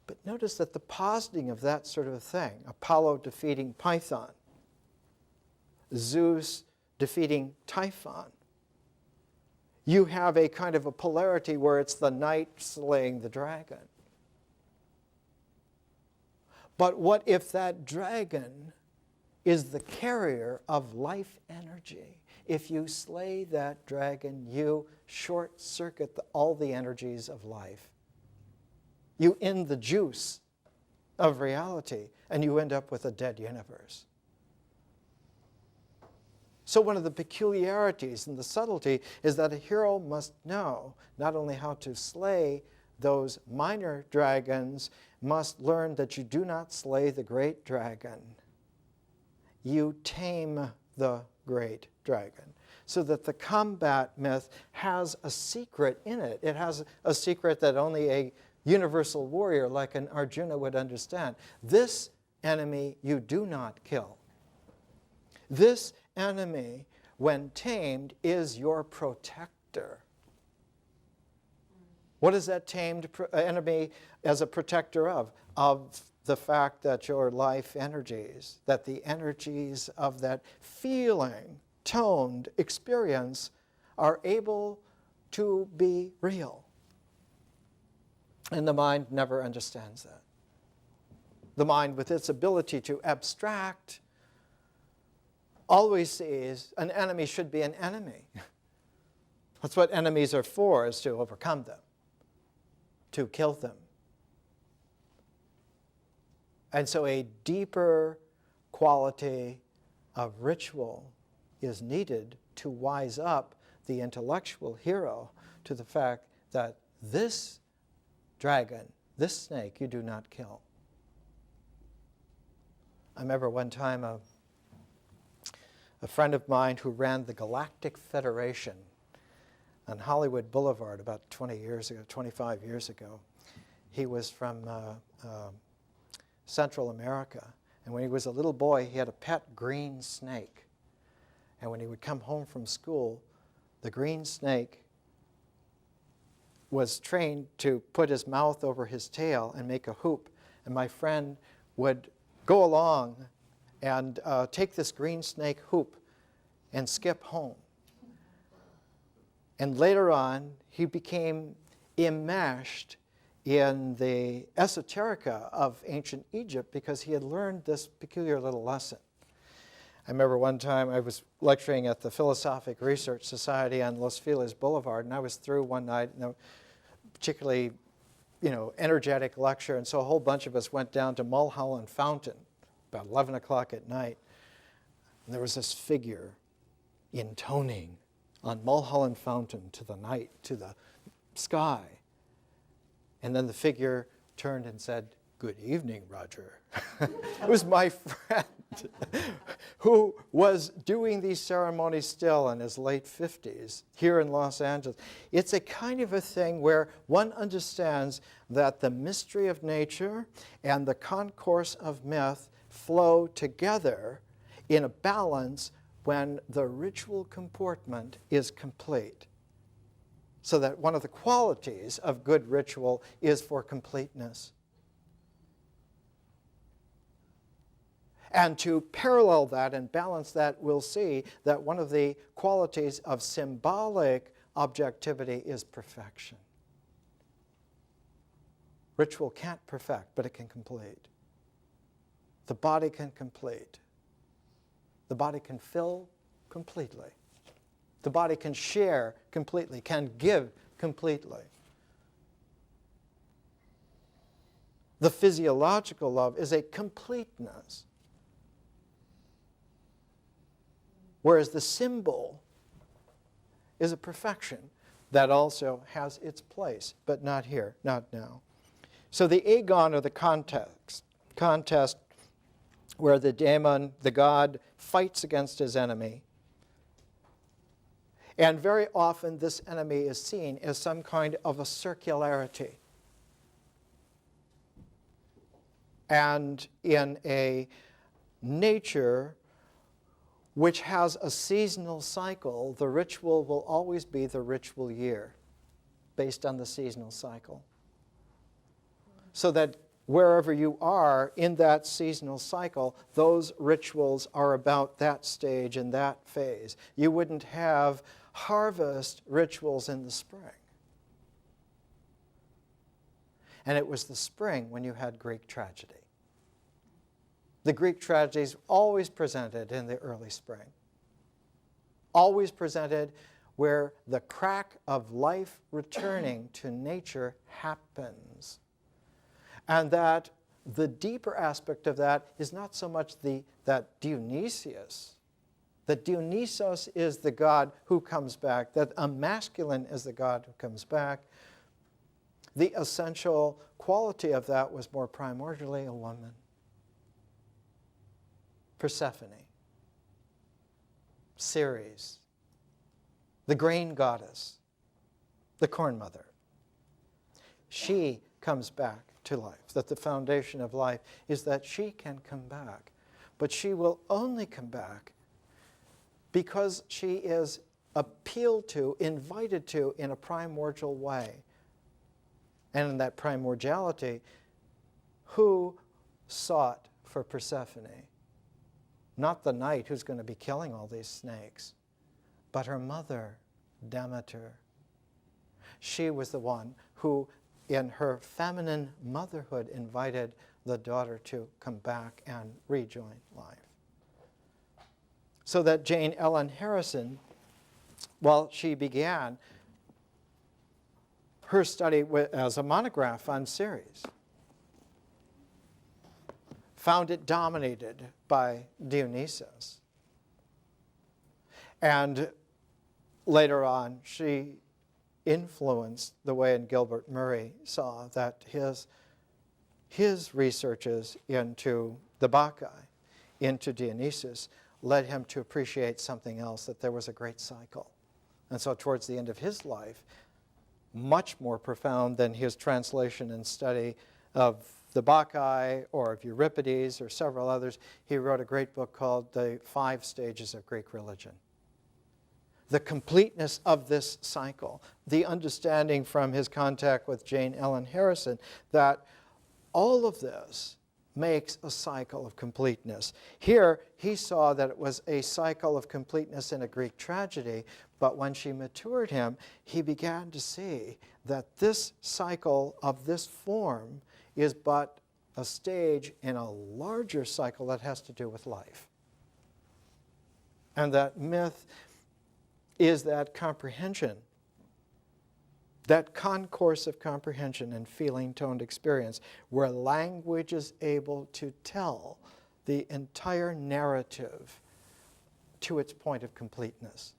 But notice that the positing of that sort of a thing, Apollo defeating Python, Zeus defeating Typhon, you have a kind of a polarity where it's the knight slaying the dragon. But what if that dragon is the carrier of life energy? If you slay that dragon, you short-circuit all the energies of life. You end the juice of reality, and you end up with a dead universe. So one of the peculiarities and the subtlety is that a hero must know not only how to slay those minor dragons, must learn that you do not slay the great dragon. You tame the great dragon. so that the combat myth has a secret in it. It has a secret that only a universal warrior like an Arjuna would understand. This enemy you do not kill. This enemy, when tamed, is your protector. What is that tamed enemy as a protector of? Of the fact that your life energies, that the energies of that feeling, toned experience are able to be real. And the mind never understands that. The mind, with its ability to abstract, always sees an enemy should be an enemy. That's what enemies are for, is to overcome them, to kill them. And so a deeper quality of ritual is needed to wise up the intellectual hero to the fact that this dragon, this snake, you do not kill. I remember one time a friend of mine who ran the Galactic Federation on Hollywood Boulevard about 25 years ago. He was from Central America. And when he was a little boy, he had a pet green snake. And when he would come home from school, the green snake was trained to put his mouth over his tail and make a hoop. And my friend would go along and take this green snake hoop and skip home. And later on, he became enmeshed in the esoterica of ancient Egypt because he had learned this peculiar little lesson. I remember one time I was lecturing at the Philosophic Research Society on Los Feliz Boulevard, and I was through one night, in a particularly, energetic lecture, and so a whole bunch of us went down to Mulholland Fountain about 11 o'clock at night. And there was this figure intoning on Mulholland Fountain to the night, to the sky. And then the figure turned and said, "Good evening, Roger." It was my friend who was doing these ceremonies still in his late 50s here in Los Angeles. It's a kind of a thing where one understands that the mystery of nature and the concourse of myth flow together in a balance when the ritual comportment is complete. So that one of the qualities of good ritual is for completeness. And to parallel that and balance that, we'll see that one of the qualities of symbolic objectivity is perfection. Ritual can't perfect, but it can complete. The body can complete. The body can fill completely. The body can share completely, can give completely. The physiological love is a completeness, whereas the symbol is a perfection that also has its place, but not here, not now. So the agon, or the contest where the daemon, the god, fights against his enemy. And very often this enemy is seen as some kind of a circularity. And in a nature which has a seasonal cycle, the ritual will always be the ritual year, based on the seasonal cycle. So that wherever you are in that seasonal cycle, those rituals are about that stage and that phase. You wouldn't have harvest rituals in the spring. And it was the spring when you had Greek tragedy. The Greek tragedies always presented in the early spring. Always presented where the crack of life returning to nature happens. And that the deeper aspect of that is not so much that Dionysius, that Dionysos is the god who comes back, that a masculine is the god who comes back. The essential quality of that was more primordially a woman. Persephone, Ceres, the grain goddess, the corn mother. She comes back to life, that the foundation of life is that she can come back. But she will only come back because she is appealed to, invited to in a primordial way. And in that primordiality, who sought for Persephone? Not the knight who's going to be killing all these snakes, but her mother, Demeter. She was the one who, in her feminine motherhood, invited the daughter to come back and rejoin life. So that Jane Ellen Harrison, well, she began her study as a monograph on Ceres, found it dominated by Dionysius. And later on, she influenced the way in Gilbert Murray saw that his researches into the Bacchae, into Dionysus, led him to appreciate something else, that there was a great cycle. And so towards the end of his life, much more profound than his translation and study of the Bacchae or of Euripides or several others, he wrote a great book called The 5 Stages of Greek Religion. The completeness of this cycle, the understanding from his contact with Jane Ellen Harrison that all of this makes a cycle of completeness. Here, he saw that it was a cycle of completeness in a Greek tragedy, but when she matured him, he began to see that this cycle of this form is but a stage in a larger cycle that has to do with life. And that myth is that comprehension, that concourse of comprehension and feeling-toned experience where language is able to tell the entire narrative to its point of completeness.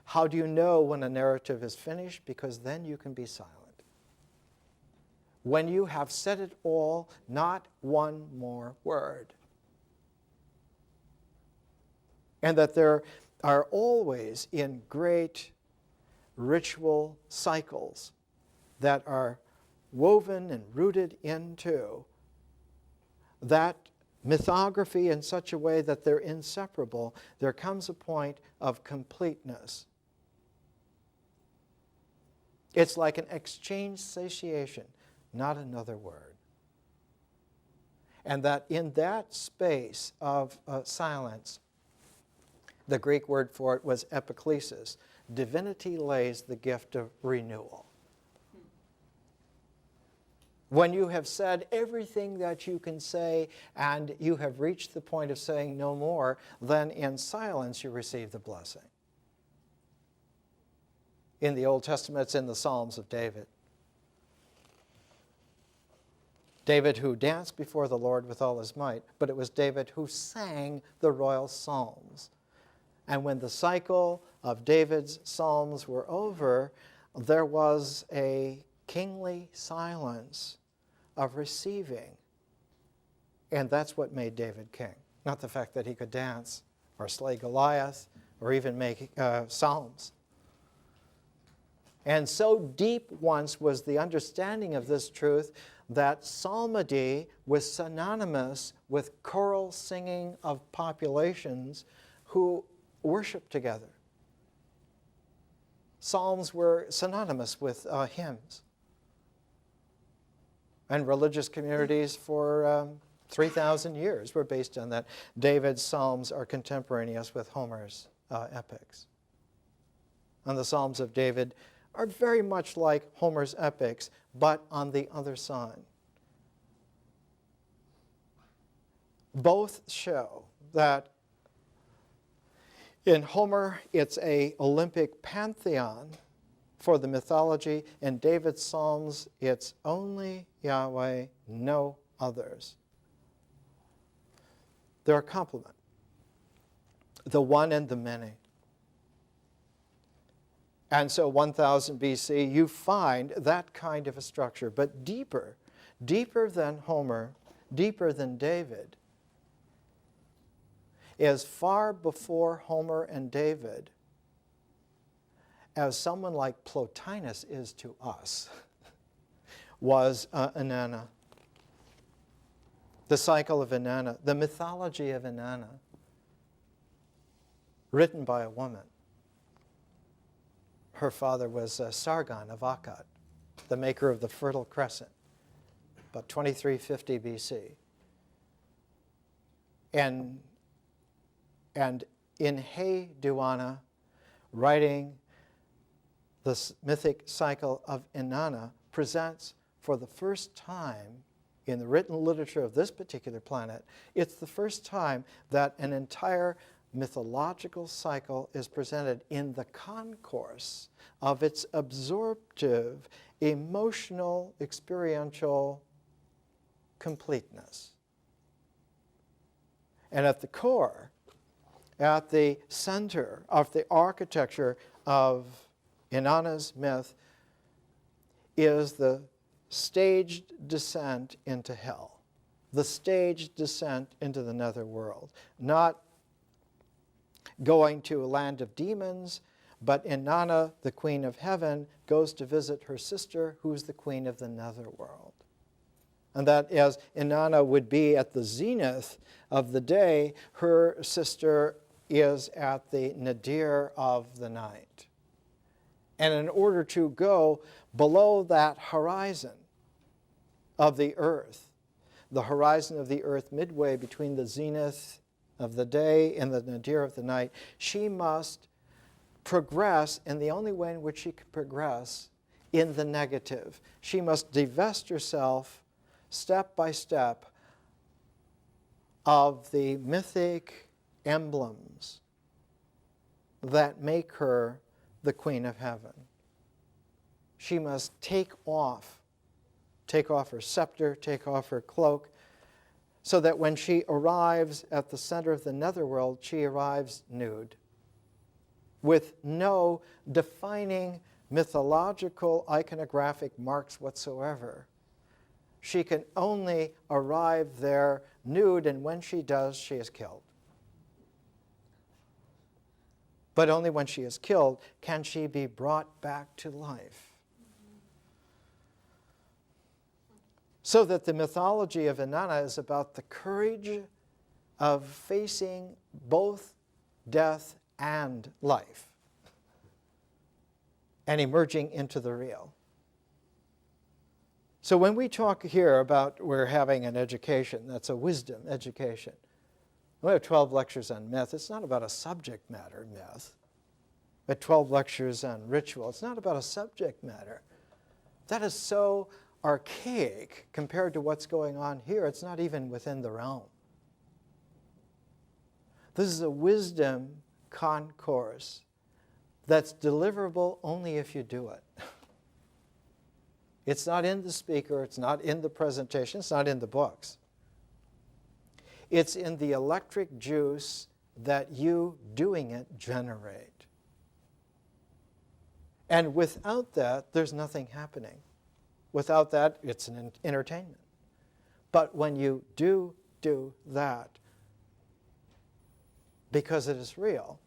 How do you know when a narrative is finished? Because then you can be silent. When you have said it all, not one more word. And that there are always in great ritual cycles that are woven and rooted into that mythography in such a way that they're inseparable, there comes a point of completeness. It's like an exchange satiation, not another word. And that in that space of silence, the Greek word for it was epiklesis. Divinity lays the gift of renewal. When you have said everything that you can say and you have reached the point of saying no more, then in silence you receive the blessing. In the Old Testament, it's in the Psalms of David. David who danced before the Lord with all his might, but it was David who sang the royal psalms. And when the cycle of David's psalms were over, there was a kingly silence of receiving. And that's what made David king. Not the fact that he could dance or slay Goliath or even make psalms. And so deep once was the understanding of this truth that psalmody was synonymous with choral singing of populations who worship together. Psalms were synonymous with hymns. And religious communities for 3,000 years were based on that. David's psalms are contemporaneous with Homer's epics. And the Psalms of David are very much like Homer's epics, but on the other side. Both show that in Homer, it's an Olympic pantheon for the mythology. In David's Psalms, it's only Yahweh, no others. They're a complement, the one and the many. And so 1000 BC, you find that kind of a structure, but deeper than Homer, deeper than David, is far before Homer and David, as someone like Plotinus is to us, was Inanna. The cycle of Inanna, the mythology of Inanna, written by a woman. Her father was Sargon of Akkad, the maker of the Fertile Crescent, about 2350 BC. And in Hey Duana, writing the mythic cycle of Inanna, presents for the first time in the written literature of this particular planet, it's the first time that an entire mythological cycle is presented in the concourse of its absorptive, emotional, experiential completeness. And at the core, at the center of the architecture of Inanna's myth is the staged descent into hell, the staged descent into the netherworld. Not going to a land of demons, but Inanna, the queen of heaven, goes to visit her sister, who's the queen of the netherworld. And that as Inanna would be at the zenith of the day, her sister is at the nadir of the night. And in order to go below that horizon of the earth, the horizon of the earth midway between the zenith of the day and the nadir of the night, she must progress in the only way in which she can progress in the negative. She must divest herself step by step of the mythic emblems that make her the queen of heaven. She must take off her scepter, take off her cloak, so that when she arrives at the center of the netherworld, she arrives nude, with no defining mythological iconographic marks whatsoever. She can only arrive there nude, and when she does, she is killed. But only when she is killed can she be brought back to life. So that the mythology of Inanna is about the courage of facing both death and life and emerging into the real. So when we talk here about we're having an education, that's a wisdom education. We have 12 lectures on myth. It's not about a subject matter myth. We have 12 lectures on ritual. It's not about a subject matter. That is so archaic compared to what's going on here. It's not even within the realm. This is a wisdom concourse that's deliverable only if you do it. It's not in the speaker, it's not in the presentation, it's not in the books. It's in the electric juice that you doing it generate. And without that, there's nothing happening. Without that, it's an entertainment. But when you do that, because it is real,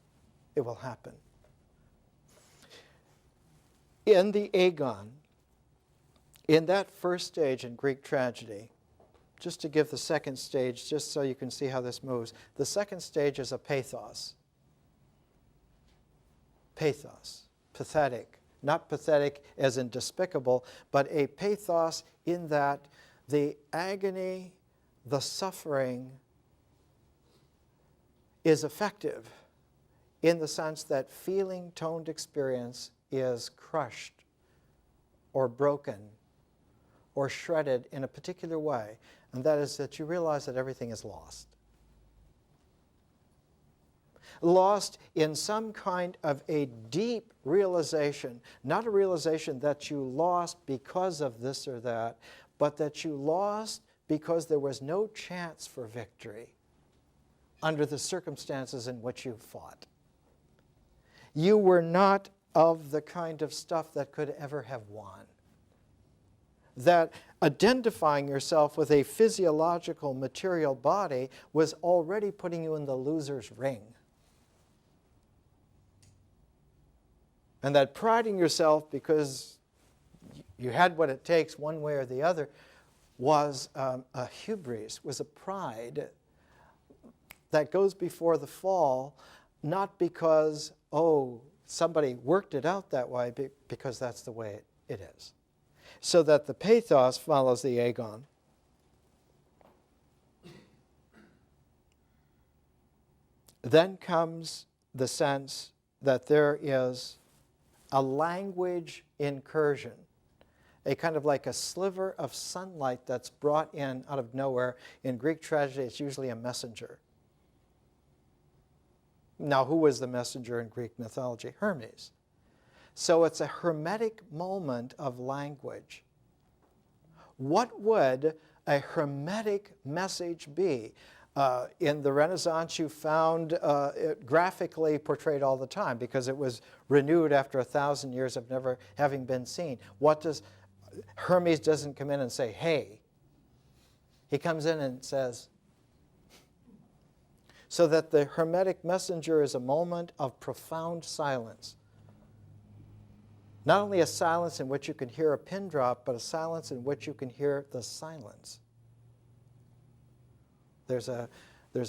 it will happen. In the agon, in that first stage in Greek tragedy, just to give the second stage, just so you can see how this moves, the second stage is a pathos. Pathos, pathetic. Not pathetic as in despicable, but a pathos in that the agony, the suffering is effective in the sense that feeling-toned experience is crushed or broken or shredded in a particular way, and that is that you realize that everything is lost. Lost in some kind of a deep realization, not a realization that you lost because of this or that, but that you lost because there was no chance for victory under the circumstances in which you fought. You were not of the kind of stuff that could ever have won. That identifying yourself with a physiological material body was already putting you in the loser's ring. And that priding yourself because you had what it takes one way or the other was a hubris, was a pride that goes before the fall, not because, somebody worked it out that way, because that's the way it is. So that the pathos follows the agon. Then comes the sense that there is a language incursion, a kind of like a sliver of sunlight that's brought in out of nowhere. In Greek tragedy, it's usually a messenger. Now, who was the messenger in Greek mythology? Hermes. So it's a hermetic moment of language. What would a hermetic message be? In the Renaissance, you found it graphically portrayed all the time because it was renewed after 1,000 years of never having been seen. Hermes doesn't come in and say, hey. He comes in and says, so that the hermetic messenger is a moment of profound silence. Not only a silence in which you can hear a pin drop, but a silence in which you can hear the silence. There's a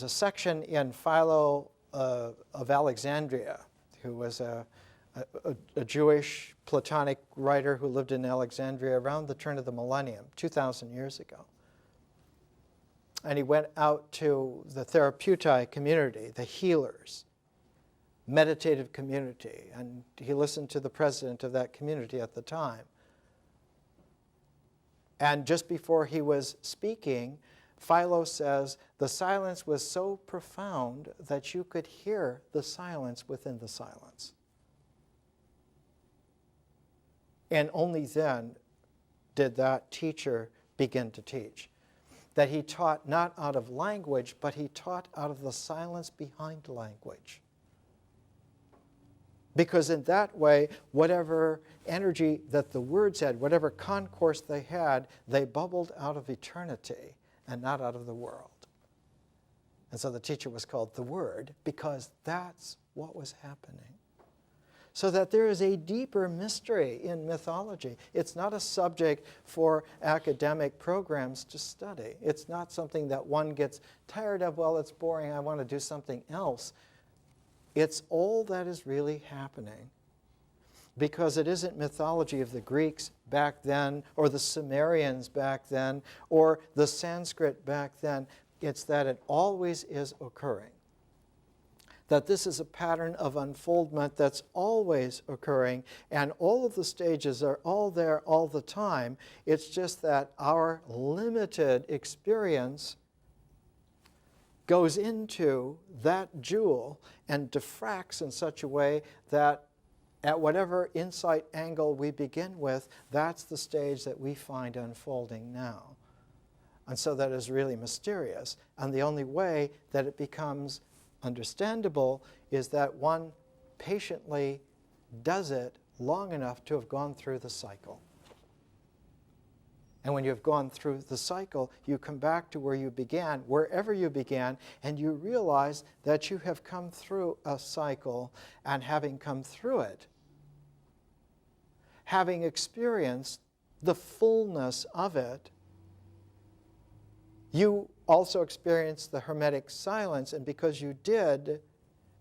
section in Philo of Alexandria, who was a Jewish Platonic writer who lived in Alexandria around the turn of the millennium, 2,000 years ago. And he went out to the therapeutai community, the healers, meditative community, and he listened to the president of that community at the time. And just before he was speaking, Philo says, the silence was so profound that you could hear the silence within the silence. And only then did that teacher begin to teach. That he taught not out of language, but he taught out of the silence behind language. Because in that way, whatever energy that the words had, whatever concourse they had, they bubbled out of eternity and not out of the world. And so the teacher was called the Word because that's what was happening. So that there is a deeper mystery in mythology. It's not a subject for academic programs to study. It's not something that one gets tired of, well, it's boring, I want to do something else. It's all that is really happening. Because it isn't mythology of the Greeks back then, or the Sumerians back then, or the Sanskrit back then. It's that it always is occurring. That this is a pattern of unfoldment that's always occurring, and all of the stages are all there all the time. It's just that our limited experience goes into that jewel and diffracts in such a way that at whatever insight angle we begin with, that's the stage that we find unfolding now. And so that is really mysterious. And the only way that it becomes understandable is that one patiently does it long enough to have gone through the cycle. And when you've gone through the cycle, you come back to where you began, wherever you began, and you realize that you have come through a cycle, and having come through it, having experienced the fullness of it, you also experienced the hermetic silence, and because you did,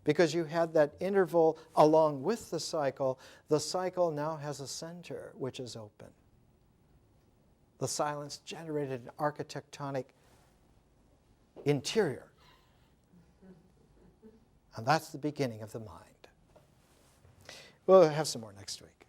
because you had that interval along with the cycle now has a center which is open. The silence generated an architectonic interior. And that's the beginning of the mind. We'll have some more next week.